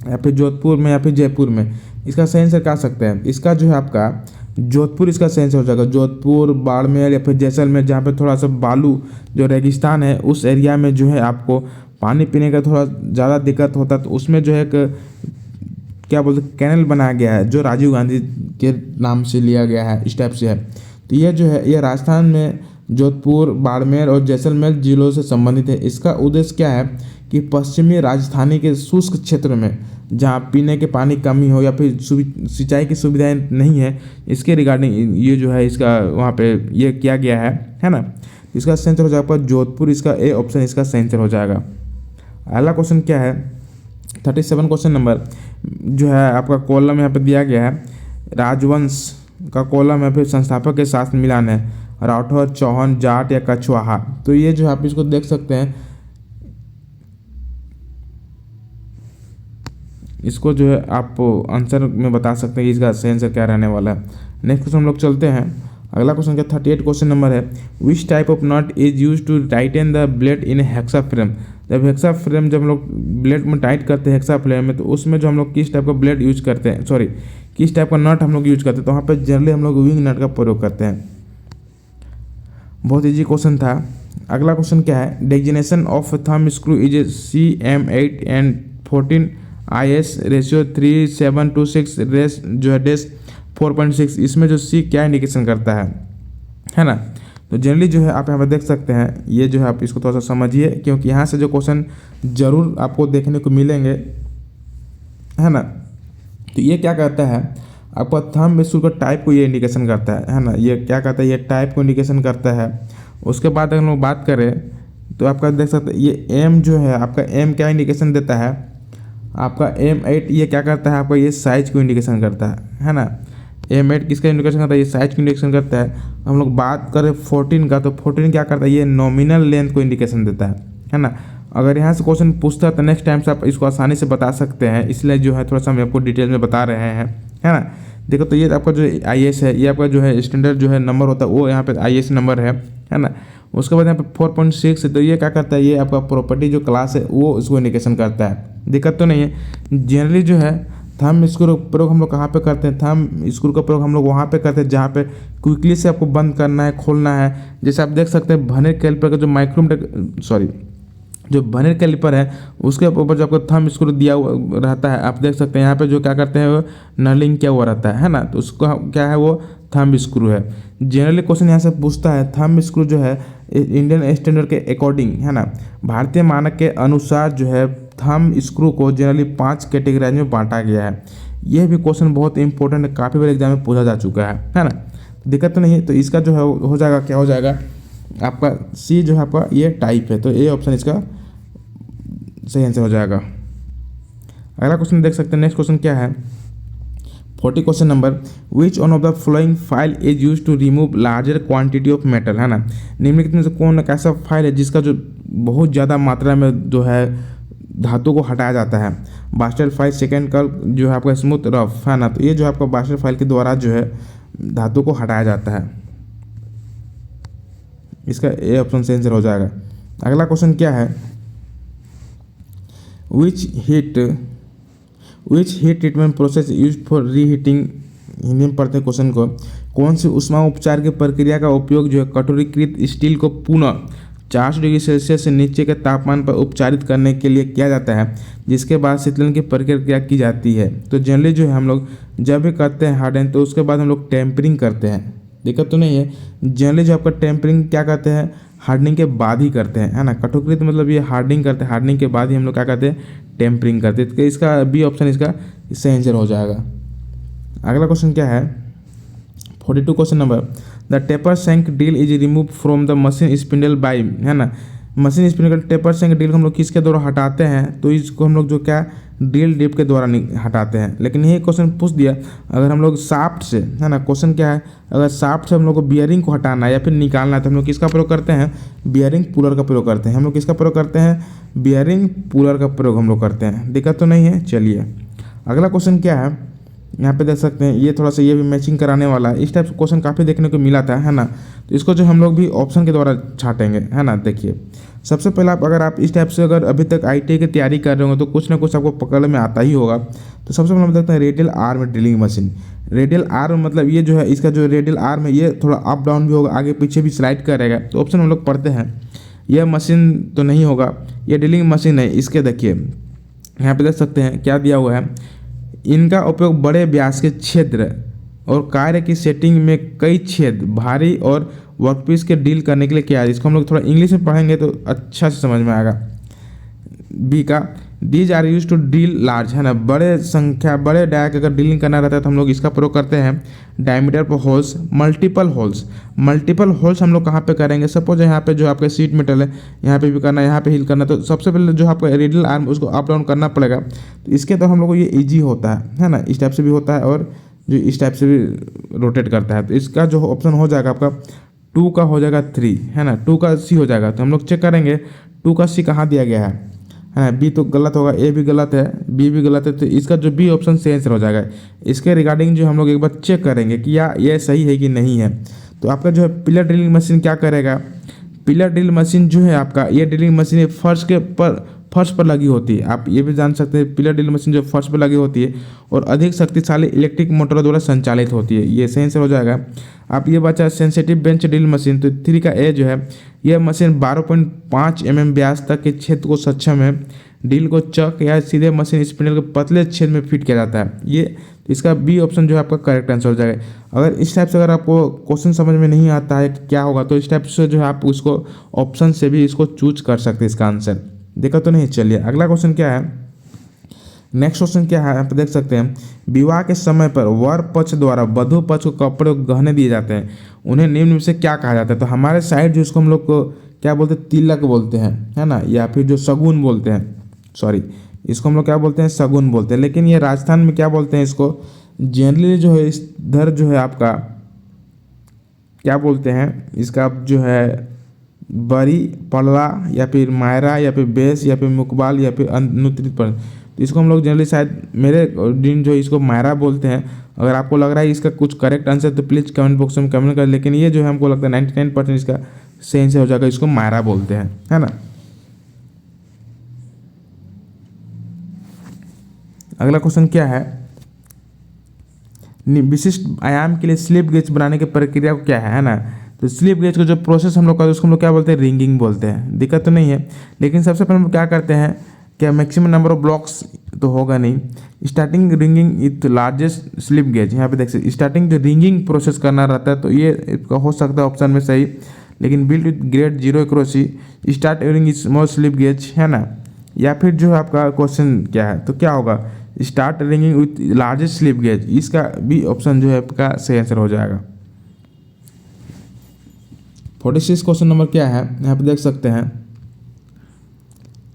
या फिर जोधपुर में या फिर जयपुर में, इसका सही आंसर क्या सकते हैं? इसका जो है आपका जोधपुर इसका सही आंसर हो जाएगा। जोधपुर, बाड़मेर या फिर जैसलमेर, जहाँ पे थोड़ा सा बालू जो रेगिस्तान है उस एरिया में जो है आपको पानी पीने का थोड़ा ज़्यादा दिक्कत होता है, तो उसमें जो है एक क्या बोलते हैं कैनल बनाया गया है जो राजीव गांधी के नाम से लिया गया है, इस टाइप से है। तो ये जो है ये राजस्थान में जोधपुर, बाड़मेर और जैसलमेर जिलों से संबंधित है। इसका उद्देश्य क्या है कि पश्चिमी राजधानी के शुष्क क्षेत्र में जहाँ पीने के पानी कमी हो या फिर सिंचाई की सुविधाएं नहीं है, इसके रिगार्डिंग ये जो है इसका वहाँ पे ये किया गया है ना। इसका सही आंसर हो जाएगा जोधपुर, इसका ए ऑप्शन इसका सही आंसर हो जाएगा। अगला क्वेश्चन क्या है, 37 क्वेश्चन नंबर जो है आपका कॉलम यहाँ पे दिया गया है, राजवंश का कॉलम है, फिर संस्थापक के साथ मिलान है, राठौर, चौहान, जाट या कछवाहा। तो ये जो आप इसको देख सकते हैं, इसको जो है आप आंसर में बता सकते हैं कि इसका सही आंसर क्या रहने वाला है। नेक्स्ट क्वेश्चन हम लोग चलते हैं। अगला क्वेश्चन क्या 38 क्वेश्चन नंबर है, which type of nut is use to tighten the blade in hacksaw frame. जब हेक्सा फ्रेम जब हम लोग ब्लेड में टाइट करते हैं हेक्सा फ्रेम में, तो उसमें जो हम लोग किस टाइप का ब्लेड यूज करते हैं, सॉरी किस टाइप का नट हम लोग यूज करते हैं, तो वहाँ पर जनरली हम लोग विंग नट का प्रयोग करते हैं। बहुत ईजी क्वेश्चन था। अगला क्वेश्चन क्या है, designation of thumb screw is CM8 and 14 IS ratio 3726 रेस जो है डेस 4.6, इसमें जो C क्या इंडिकेशन करता है ना। तो जनरली जो है आप यहाँ पर देख सकते हैं, ये जो है आप इसको थोड़ा सा समझिए क्योंकि यहाँ से जो क्वेश्चन जरूर आपको देखने को मिलेंगे, है ना। तो ये क्या कहता है, आपका थंब स्क्रू का टाइप को ये इंडिकेशन करता है ना। ये क्या कहता है, ये टाइप को इंडिकेशन करता है। उसके बाद अगर हम लोग बात करें तो आपका देख सकते हैं ये M जो है आपका M क्या इंडिकेशन देता है, आपका M8 ये क्या करता है, आपका ये साइज को इंडिकेशन करता है ना। M8 किसका इंडिकेशन करता है, ये साइज को इंडिकेशन करता है। हम लोग बात करें 14 का, तो 14 क्या करता है, ये नॉमिनल लेंथ को इंडिकेशन देता है ना। अगर यहाँ से क्वेश्चन पूछता है तो नेक्स्ट टाइम से आप इसको आसानी से बता सकते हैं, इसलिए जो है थोड़ा सा हम आपको डिटेल में बता रहे हैं, है ना। देखो तो ये आपका जो IS है, ये आपका जो है स्टैंडर्ड जो है नंबर होता है वो यहाँ पे IS नंबर है ना। उसके बाद यहाँ पे 4.6 है, तो ये क्या करता है, ये आपका प्रॉपर्टी जो क्लास है वो इसको इंडिकेशन करता है। दिक्कत तो नहीं है। जनरली जो है थंब स्क्रू का प्रयोग हम लोग कहाँ पे करते हैं, थंब स्क्रू का प्रयोग हम लोग वहाँ पे करते हैं जहाँ पे क्विकली से आपको बंद करना है, खोलना है। जैसे आप देख सकते हैं वर्नियर कैलिपर का जो वर्नियर कैलिपर है उसके ऊपर जो आपको थंब स्क्रू दिया हुआ रहता है, आप देख सकते हैं यहाँ पे जो क्या करते हैं वो नलिंग किया हुआ रहता है ना। तो उसको क्या है, वो थंब स्क्रू है। जनरली क्वेश्चन यहाँ से पूछता है थंब स्क्रू जो है इंडियन स्टैंडर्ड के अकॉर्डिंग, है ना, भारतीय मानक के अनुसार जो है थंब स्क्रू को जनरली 5 कैटेगराइज में बांटा गया है। यह भी क्वेश्चन बहुत इंपॉर्टेंट है, काफ़ी बार एग्जाम में पूछा जा चुका है ना। दिक्कत तो नहीं है, तो इसका जो है हो जाएगा, क्या हो जाएगा आपका सी जो है आपका ये टाइप है, तो ए ऑप्शन इसका सही आंसर हो जाएगा। अगला क्वेश्चन देख सकते हैं। नेक्स्ट क्वेश्चन क्या है, 40 question number, which one of the following file is use to remove larger quantity of metal, है ना, निम्नलिखित में से कौन एक ऐसा फाइल है जिसका जो बहुत ज़्यादा मात्रा में जो है धातु को हटाया जाता है। बास्टर फाइल, सेकेंड कर्व जो है आपका स्मूथ रफ, है ना, तो ये जो है आपका बास्टर फाइल के द्वारा जो है धातु को हटाया जाता है। इसका ए ऑप्शन से आंसर हो जाएगा। अगला क्वेश्चन क्या है, which heat treatment process use for reheating, Hindi में पढ़ते हैं क्वेश्चन को, कौन सी उष्मा उपचार की प्रक्रिया का उपयोग जो है कठोरीकृत स्टील को पुनः 400 डिग्री सेल्सियस से नीचे के तापमान पर उपचारित करने के लिए किया जाता है, जिसके बाद शीतलन की प्रक्रिया की जाती है। तो जनरली जो है हम लोग जब भी करते हैं हार्डन, तो उसके बाद हम लोग टेम्परिंग करते हैं। दिक्कत तो नहीं है, जनरली जो आपका टेम्परिंग क्या करते हैं, हार्डनिंग के बाद ही करते हैं, है ना। कठोरकृत मतलब ये हार्डनिंग करते हैं, हार्डनिंग के बाद ही हम लोग क्या करते हैं, टेम्परिंग करते हैं। तो इसका बी ऑप्शन इसका इससे आंसर हो जाएगा। अगला क्वेश्चन क्या है, 42 question number, the taper shank drill is remove from the machine spindle by, है ना, machine spindle taper shank drill को हम लोग किसके द्वारा हटाते हैं, तो इसको हम लोग जो क्या ड्रिल डिप के द्वारा हटाते हैं। लेकिन ये क्वेश्चन पूछ दिया, अगर हम लोग शाफ्ट से, है ना, क्वेश्चन क्या है, अगर शाफ्ट से हम लोग को बियरिंग को हटाना है या फिर निकालना है, तो हम लोग किसका प्रयोग करते हैं, बियरिंग पुलर का प्रयोग करते हैं। हम लोग किसका प्रयोग करते हैं, बियरिंग पुलर का प्रयोग हम लोग करते हैं। दिक्कत तो नहीं है। चलिए अगला क्वेश्चन क्या है, यहाँ पे देख सकते हैं, ये थोड़ा सा ये भी मैचिंग कराने वाला है। इस टाइप से क्वेश्चन काफ़ी देखने को मिला था, है ना, तो इसको जो हम लोग भी ऑप्शन के द्वारा छाटेंगे, है ना। देखिए सबसे पहले अगर आप इस टाइप से अगर अभी तक ITI की तैयारी कर रहे होंगे तो कुछ ना कुछ आपको पकड़ में आता ही होगा। तो सबसे पहले हम देखते हैं radial arm drilling machine. Radial arm मतलब ये जो है, इसका जो रेडियल आर्म है ये थोड़ा अप डाउन भी होगा, आगे पीछे भी स्लाइड करेगा। तो ऑप्शन हम लोग पढ़ते हैं, यह मशीन तो नहीं होगा, ये ड्रिलिंग मशीन है। इसके देखिए यहाँ पे देख सकते हैं क्या दिया हुआ है, इनका उपयोग बड़े व्यास के छिद्र और कार्य की सेटिंग में कई छेद भारी और वर्कपीस के डील करने के लिए किया है। इसको हम लोग थोड़ा इंग्लिश में पढ़ेंगे तो अच्छा से समझ में आएगा। बी का, these are use to deal large, है ना, बड़े संख्या बड़े डायक अगर डीलिंग करना रहता है तो हम लोग इसका प्रयोग करते हैं। डायमीटर पर होल्स, मल्टीपल होल्स हम लोग कहाँ पे करेंगे, सपोज यहाँ पे जो आपका सीट मेटल है यहाँ पे भी करना है, यहाँ पे हील करना है, तो सबसे पहले जो आपका रेडियल आर्म उसको अप डाउन करना पड़ेगा। तो इसके तो हम लोग को ये ईजी होता है ना, इस टाइप से भी होता है और जो इस टाइप से भी रोटेट करता है। तो इसका जो ऑप्शन हो जाएगा आपका 2 का हो जाएगा 3, है ना, 2 का C हो जाएगा। तो हम लोग चेक करेंगे 2 का C कहाँ दिया गया है, बी तो गलत होगा, ए भी गलत है, बी भी गलत है, तो इसका जो बी ऑप्शन से आंसर हो जाएगा। इसके रिगार्डिंग जो हम लोग एक बार चेक करेंगे कि या ये सही है कि नहीं है। तो आपका जो है पिलर ड्रिलिंग मशीन क्या करेगा, पिलर ड्रिल मशीन जो है आपका, ये ड्रिलिंग मशीन फर्श पर लगी होती है। आप ये भी जान सकते हैं पिलर ड्रिल मशीन जो फर्श पर लगी होती है और अधिक शक्तिशाली इलेक्ट्रिक मोटरों द्वारा संचालित होती है। ये सही से हो जाएगा। आप ये बचा सेंसिटिव बेंच ड्रिल मशीन, तो 3 का ए जो है, यह मशीन 12.5 mm व्यास तक के क्षेत्र को सक्षम है। ड्रिल को चक या सीधे मशीन स्पिंडल के पतले छेद में फिट किया जाता है। ये इसका बी ऑप्शन जो है आपका करेक्ट आंसर हो जाएगा। अगर इस टाइप से अगर आपको क्वेश्चन समझ में नहीं आता है कि क्या होगा, तो इस टाइप से जो है आप उसको ऑप्शन से भी इसको चूज कर सकते हैं इसका आंसर। देखा तो नहीं। चलिए अगला क्वेश्चन क्या है, नेक्स्ट क्वेश्चन क्या है, आप देख सकते हैं, विवाह के समय पर वर पक्ष द्वारा वधु पक्ष को कपड़े गहने दिए जाते हैं, उन्हें निम्न में से क्या कहा जाता है। तो हमारे साइड जो इसको हम लोग को क्या बोलते हैं, तिलक बोलते हैं, है ना, या फिर जो शगुन बोलते हैं, सॉरी इसको हम लोग क्या बोलते हैं, शगुन बोलते हैं। लेकिन ये राजस्थान में क्या बोलते हैं इसको, जनरली जो है इधर जो है आपका क्या बोलते हैं, इसका जो है बरी पलड़ा या फिर मायरा या फिर बेस या फिर मुकबाल या फिर अनुत्तरित पर, तो इसको हम लोग जनरली शायद मेरे दिन जो इसको मायरा बोलते हैं। अगर आपको लग रहा है इसका कुछ करेक्ट आंसर तो प्लीज़ कमेंट बॉक्स में कमेंट करें। लेकिन ये जो है हमको लगता है 99% इसका सही आंसर हो जाएगा, इसको मायरा बोलते हैं, है ना। अगला क्वेश्चन क्या है, विशिष्ट आयाम के लिए स्लिप गेज बनाने की प्रक्रिया क्या है ना। तो स्लिप गेज का जो प्रोसेस हम लोग करते हैं उसको हम लोग क्या बोलते हैं, रिंगिंग बोलते हैं। दिक्कत तो नहीं है। लेकिन सबसे पहले हम क्या करते हैं, क्या मैक्सिमम नंबर ऑफ ब्लॉक्स तो होगा नहीं, starting ringing with largest slip gauge. यहाँ पे देख सकते स्टार्टिंग जो रिंगिंग प्रोसेस करना रहता है, तो ये हो सकता है ऑप्शन में सही। लेकिन built with grade 0 accuracy, start using small slip gauge, है ना। या फिर जो है आपका क्वेश्चन क्या है, तो क्या होगा, start ringing with largest slip gauge, इसका भी ऑप्शन जो है आपका सही आंसर हो जाएगा। 46 क्वेश्चन नंबर क्या है, यहाँ पे देख सकते हैं,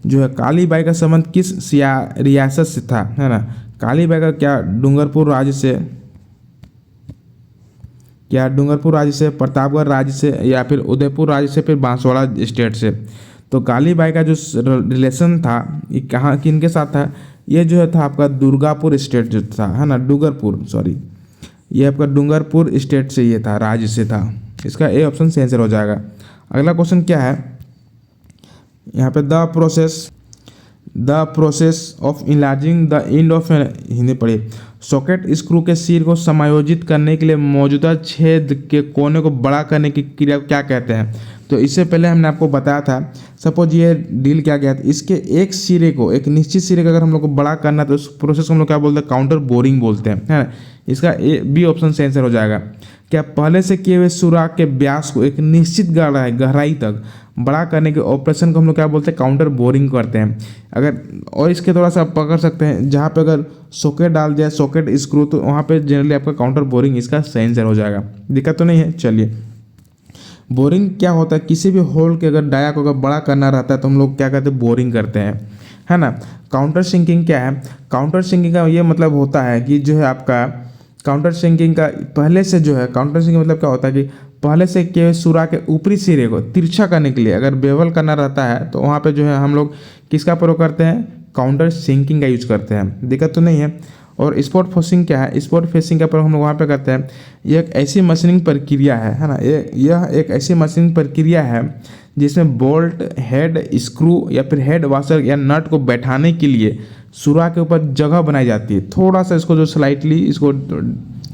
जो है काली बाई का संबंध किस रियासत से था, है ना। काली बाई का क्या डूंगरपुर राज्य से, क्या डूंगरपुर राज्य से, प्रतापगढ़ राज्य से, या फिर उदयपुर राज्य से, फिर बांसवाड़ा स्टेट से। तो काली बाई का जो रिलेशन था ये कहाँ किनके साथ था, ये जो है था आपका दुर्गापुर स्टेट जो था, है ना, डूंगरपुर, सॉरी, ये आपका डूंगरपुर स्टेट से ये था, राज्य से था। इसका ए ऑप्शन से आंसर हो जाएगा। अगला क्वेश्चन क्या है, यहाँ पे the process of enlarging the end of, Hindi पढ़िए, सॉकेट स्क्रू के सिर को समायोजित करने के लिए मौजूदा छेद के कोने को बड़ा करने की क्रिया को क्या कहते हैं। तो इससे पहले हमने आपको बताया था, सपोज ये डील क्या गया था, इसके एक सिरे को, एक निश्चित सिरे को अगर हम लोग को बड़ा करना है तो उस प्रोसेस को हम लोग क्या बोलते हैं, काउंटर बोरिंग बोलते हैं, है ना। इसका ए बी ऑप्शन से आंसर हो जाएगा। क्या पहले से किए हुए सुराख के व्यास को एक निश्चित गहराई तक बड़ा करने के ऑपरेशन को हम लोग क्या बोलते हैं, काउंटर बोरिंग करते हैं। अगर और इसके थोड़ा सा आप पकड़ सकते हैं, जहाँ पे अगर सॉकेट डाल दिया, सॉकेट स्क्रू, तो वहाँ पे जनरली आपका काउंटर बोरिंग इसका सही आंसर हो जाएगा। दिक्कत तो नहीं है। चलिए, बोरिंग क्या होता है, किसी भी होल के अगर डाया को अगर बड़ा करना रहता है तो हम लोग क्या कहते हैं, बोरिंग करते हैं, है ना। काउंटर सिंकिंग क्या है, काउंटर सिंकिंग का ये मतलब होता है कि जो है आपका काउंटर सिंकिंग का पहले से जो है, काउंटर सिंकिंग मतलब क्या होता है कि पहले से के सुरा के ऊपरी सिरे को तिरछा करने के लिए अगर बेवल करना रहता है तो वहाँ पे जो है हम लोग किसका प्रयोग करते हैं, काउंटर सिंकिंग का यूज करते हैं। दिक्कत तो नहीं है। और स्पॉट फेसिंग क्या है, स्पॉट फेसिंग का प्रयोग हम लोग वहाँ पे करते हैं। ये एक ऐसी मशीनिंग प्रक्रिया है ना, यह एक ऐसी मशीनिंग प्रक्रिया है जिसमें बोल्ट, हेड स्क्रू या फिर हेड वाशर या नट को बैठाने के लिए सुरा के ऊपर जगह बनाई जाती है। थोड़ा सा इसको जो स्लाइटली इसको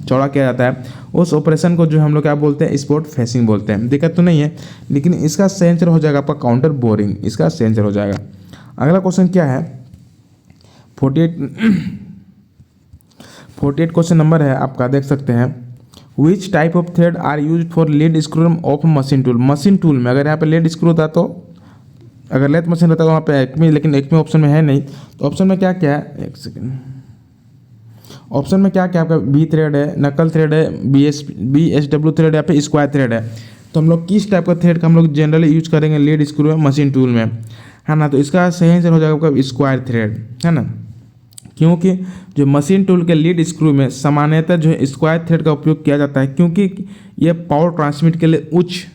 चौड़ा किया जाता है, उस ऑपरेशन को जो हम लोग क्या बोलते हैं, स्पॉट फेसिंग बोलते हैं। दिक्कत तो नहीं है, लेकिन इसका सही आंसर हो जाएगा आपका काउंटर बोरिंग, इसका सही आंसर हो जाएगा। अगला क्वेश्चन क्या है, 48 क्वेश्चन नंबर है आपका, देख सकते हैं, which type of thread are use for lead screw of machine tool. Machine tool में अगर यहाँ पे लीड स्क्रू होता तो, अगर लेथ मशीन रहता तो वहाँ पे एक्मी, लेकिन एक्मी ऑप्शन में है नहीं, तो ऑप्शन में क्या क्या है, एक सेकेंड, ऑप्शन में क्या क्या आपका बी थ्रेड है, नकल थ्रेड है, BSW थ्रेड या फिर स्क्वायर थ्रेड है। तो हम लोग किस टाइप का थ्रेड का हम लोग जनरली यूज करेंगे लीड स्क्रू में, मशीन टूल में, है ना। तो इसका सही आंसर हो जाएगा आपका स्क्वायर थ्रेड, है ना, क्योंकि जो मशीन टूल के लीड स्क्रू में सामान्यतः जो है स्क्वायर थ्रेड का उपयोग किया जाता है, क्योंकि ये पावर ट्रांसमिट के लिए उच्च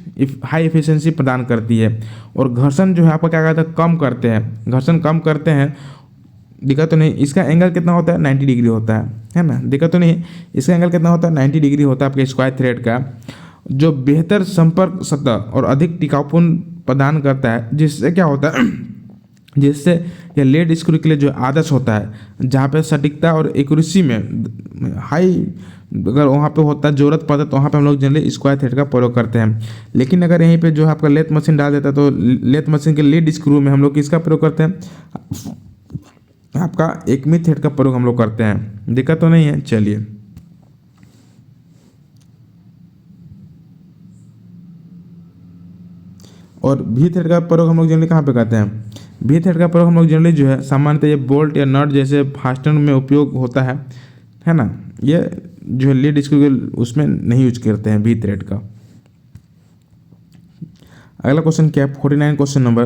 हाई एफिशिएंसी प्रदान करती है और घर्षण जो है आपका क्या कहते हैं, कम करते हैं, घर्षण कम करते हैं। दिक्कत तो नहीं। इसका एंगल कितना होता है, 90 डिग्री होता है ना। दिक्कत तो नहीं। इसका एंगल कितना होता है, 90 डिग्री होता है आपके स्क्वायर थ्रेड का, जो बेहतर संपर्क सतह और अधिक टिकाऊपन प्रदान करता है, जिससे क्या होता है, जिससे यह लीड स्क्रू के लिए जो आदर्श होता है, जहाँ पे सटीकता और एक्यूरेसी में हाई अगर वहाँ पे होता है, जरूरत पड़ता है, तो वहाँ पे हम लोग जनरली स्क्वायर थ्रेड का प्रयोग करते हैं। लेकिन अगर यहीं पे जो है आपका लेथ मशीन डाल देता है, तो लेथ मशीन के लीड स्क्रू में हम लोग किसका प्रयोग करते हैं, आपका एक्मी थ्रेड का प्रयोग हम लोग करते हैं। दिक्कत तो नहीं है। चलिए, और भी थ्रेड का प्रयोग हम लोग जनरली कहाँ पे करते हैं, भी थ्रेड का प्रयोग हम लोग जनरली जो है सामान्यतः ये बोल्ट या नट जैसे फास्टनर में उपयोग होता है ना। ये जो है लीड स्क्रू के उसमें नहीं यूज करते हैं भी थ्रेड का। अगला क्वेश्चन क्या है, 49 क्वेश्चन नंबर,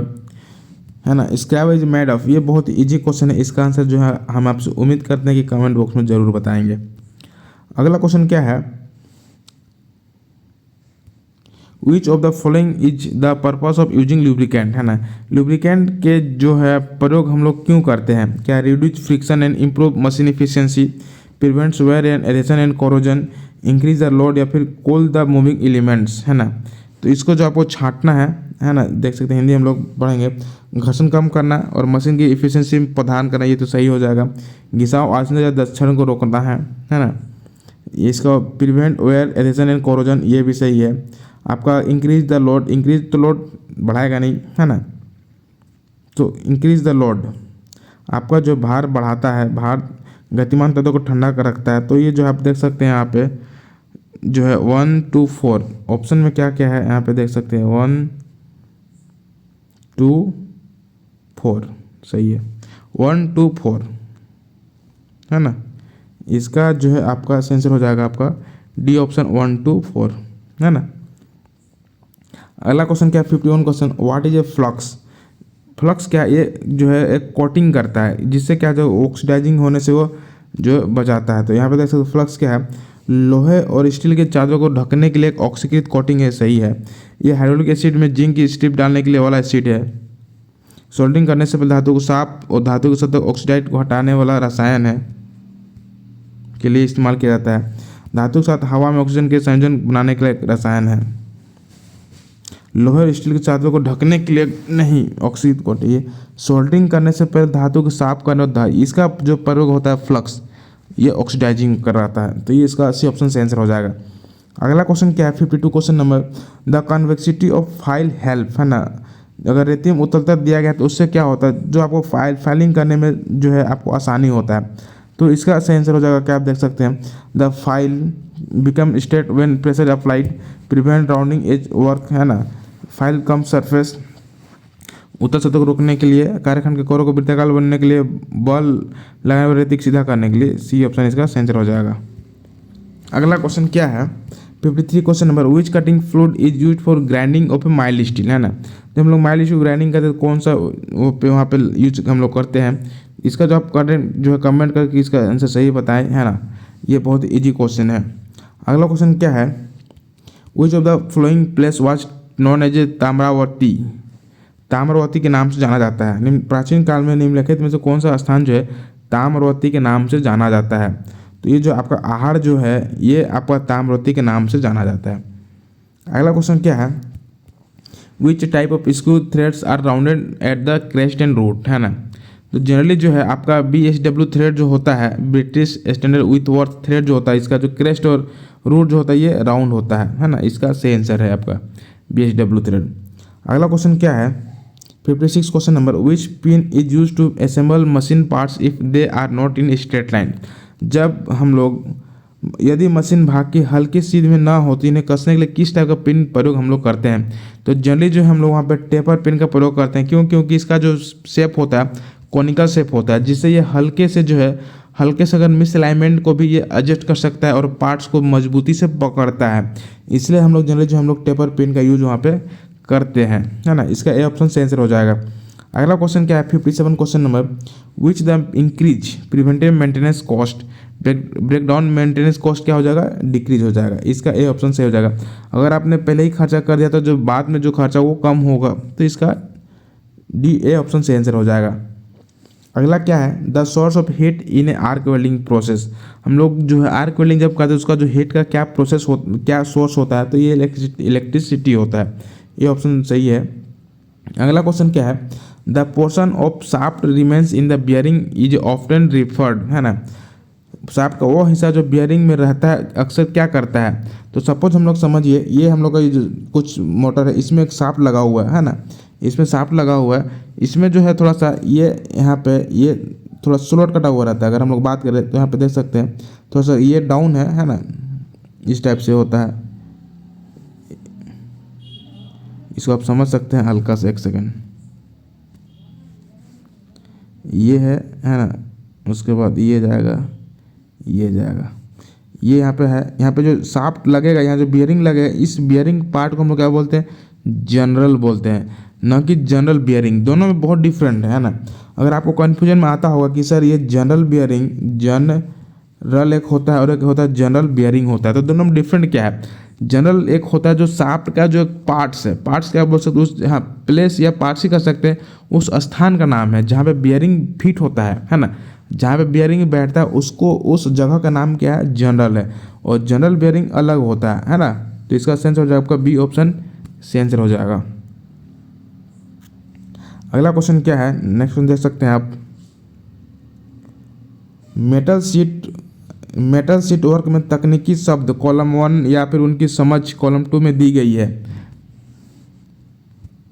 है ना, स्क्रैप इज मेड ऑफ। ये बहुत इजी क्वेश्चन है, इसका आंसर जो है हम आपसे उम्मीद करते हैं कि कमेंट बॉक्स में जरूर बताएंगे। अगला क्वेश्चन क्या है, which of the following is the purpose of using lubricant, है ना। लुब्रिकेंट के जो है प्रयोग हम लोग क्यों करते हैं, क्या reduce friction and improve machine efficiency, prevents wear and erosion and corrosion, increase the load, या फिर कूल द मूविंग एलिमेंट्स, है ना। तो इसको जो आपको छांटना है ना, देख सकते हैं हिंदी हम लोग पढ़ेंगे, घर्षण कम करना और मशीन की इफिशियंसी प्रदान करना, ये तो सही हो जाएगा। घिसाव आसन्न या दक्षण को रोकना है ना। इसका prevent wear erosion and corrosion, ये भी सही है आपका। इंक्रीज द लोड, इंक्रीज तो लोड बढ़ाएगा नहीं, है ना। तो इंक्रीज द लोड आपका जो भार बढ़ाता है, भार गतिमान तत्वों को ठंडा कर रखता है। तो ये जो आप देख सकते हैं यहाँ पे जो है 1 to 4 ऑप्शन में क्या क्या है यहाँ पे देख सकते हैं 1 to 4 सही है 1 to 4 है ना। इसका जो है आपका आंसर हो जाएगा आपका डी ऑप्शन 1 to 4 है ना। अगला क्वेश्चन क्या है 51 question what is a flux. Flux क्या है, ये जो है एक कोटिंग करता है जिससे क्या जो ऑक्सीडाइजिंग होने से वो जो बचाता है। तो यहाँ पे देख सकते फ्लक्स क्या है, लोहे और स्टील के चादरों को ढकने के लिए एक ऑक्सीकृत कोटिंग है, सही है। ये हाइड्रोलिक एसिड में जिंक की स्ट्रिप डालने के लिए वाला एसिड है। सोल्डरिंग करने से पहले धातु को साफ और धातु के साथ ऑक्सीडाइड को हटाने वाला रसायन है के लिए इस्तेमाल किया जाता है। धातु के साथ हवा में ऑक्सीजन के संयोजन बनाने के लिए एक रसायन है। लोहे और स्टील के चादरों को ढकने के लिए नहीं ऑक्सीकृत कोटिंग। ये सोल्डरिंग करने से पहले धातु को साफ करने और इसका जो प्रयोग होता है फ्लक्स, ये ऑक्सीडाइजिंग कराता है। तो ये इसका सी ऑप्शन से आंसर हो जाएगा। अगला क्वेश्चन क्या है 52 question number the convexity of file help, है ना। अगर रेतीम उतरता दिया गया तो उससे क्या होता है, जो आपको फाइलिंग करने में जो है आपको आसानी होता है। तो इसका सही आंसर हो जाएगा क्या आप देख सकते हैं the file become straight when pressure applied prevent rounding edge work, है ना। फाइल कम सरफेस उत्तर सतह को रोकने के लिए, कार्यखंड के कोरों को वृत्ताकार बनने के लिए, बल लगाने वाले रेती को सीधा करने के लिए, सी ऑप्शन इसका आंसर हो जाएगा। अगला क्वेश्चन क्या है 53 question number which cutting fluid is used for grinding of A mild steel, है ना। जब हम लोग माइल्ड स्टील ग्राइंडिंग करते हैं तो कौन सा वो पे वहाँ पे यूज हम लोग करते हैं। इसका जो आप करें जो है कमेंट करके इसका आंसर सही बताएं, है ना। ये बहुत इजी क्वेश्चन है। अगला क्वेश्चन क्या है which of the following place was known as a Tamravati, Tamravati के नाम से जाना जाता है। प्राचीन काल में निम्नलिखित में से कौन सा स्थान जो है ताम्रवती के नाम से जाना जाता है। तो ये जो आपका आहार जो है ये आपका ताम्रवती के नाम से जाना जाता है। अगला क्वेश्चन क्या है which type of screw threads are rounded at the crest and root, है ना। तो जनरली जो है आपका BSW थ्रेड जो होता है British standard with worth thread जो होता है, इसका जो क्रेस्ट और रूट जो होता है ये राउंड होता है ना। इसका सही आंसर है आपका BSW थ्रेड। अगला क्वेश्चन क्या है 56 question number which pin is use to assemble machine parts if they are not in straight line. जब हम लोग यदि मशीन भाग की हल्की सीध में ना होती इन्हें कसने के लिए किस टाइप का पिन प्रयोग हम लोग करते हैं। तो जनरली जो हम लोग वहाँ पे टेपर पिन का प्रयोग करते हैं, क्योंकि इसका जो शेप होता है कॉनिकल शेप होता है, जिससे ये हल्के से जो है हल्के से अगर मिस अलाइनमेंट को भी ये एडजस्ट कर सकता है और पार्ट्स को मजबूती से पकड़ता है। इसलिए हम लोग जनरली जो हम लोग टेपर पिन का यूज वहाँ पे करते हैं, है ना। इसका ए ऑप्शन से आंसर हो जाएगा। अगला क्वेश्चन क्या है 57 question number which the increase preventive maintenance cost, breakdown maintenance cost क्या हो जाएगा डिक्रीज हो जाएगा। इसका ए ऑप्शन से हो जाएगा। अगर आपने पहले ही खर्चा कर दिया तो जो बाद में जो खर्चा वो कम होगा, तो इसका डी ए ऑप्शन से आंसर हो जाएगा। अगला क्या है the source of heat in A arc welding process. हम लोग जो है आर्क वेल्डिंग जब करते हैं उसका जो हीट का क्या प्रोसेस हो क्या सोर्स होता है, तो ये इलेक्ट्रिसिटी होता है। ये ऑप्शन सही है। अगला क्वेश्चन क्या है the portion of shaft remains in the bearing is often referred, है ना। शाफ्ट का वो हिस्सा जो बियरिंग में रहता है अक्सर क्या करता है। तो सपोज हम लोग समझिए ये हम लोग का कुछ मोटर है, इसमें एक शाफ्ट लगा हुआ है ना, इसमें शाफ्ट लगा हुआ है, इसमें जो है थोड़ा सा ये यहाँ पे ये थोड़ा स्लोट कटा हुआ रहता है। अगर हम लोग बात करें तो यहाँ पे देख सकते हैं थोड़ा सा ये डाउन है ना, इस टाइप से होता है। इसको आप समझ सकते हैं हल्का से, एक सेकेंड, ये है ना। उसके बाद ये जाएगा, ये जाएगा, ये यहाँ पे है। यहाँ पे जो शाफ्ट लगेगा, यहाँ जो बियरिंग लगेगा, इस बियरिंग पार्ट को हम लोग क्या बोलते हैं जनरल बोलते हैं, न कि जनरल बियरिंग। दोनों में बहुत डिफरेंट है ना। अगर आपको कन्फ्यूजन में आता होगा कि सर ये जनरल बियरिंग जनरल एक होता है और एक होता है जनरल बियरिंग होता है, तो दोनों में डिफरेंट क्या है। जनरल एक होता है जो शाफ्ट का जो पार्ट्स है, पार्ट्स क्या बोल सकते हैं उस हाँ प्लेस या पार्ट्स ही कर सकते हैं, उस स्थान का नाम है जहाँ पे बियरिंग फिट होता है ना। जहाँ पे बियरिंग बैठता है उसको उस जगह का नाम क्या है जनरल है, और जनरल बियरिंग अलग होता है ना। तो इसका आंसर हो जाएगा आपका बी ऑप्शन से आंसर हो जाएगा। अगला क्वेश्चन क्या है नेक्स्ट क्वेश्चन देख सकते हैं आप मेटल शीट वर्क में तकनीकी शब्द कॉलम 1 या फिर उनकी समझ कॉलम 2 में दी गई है।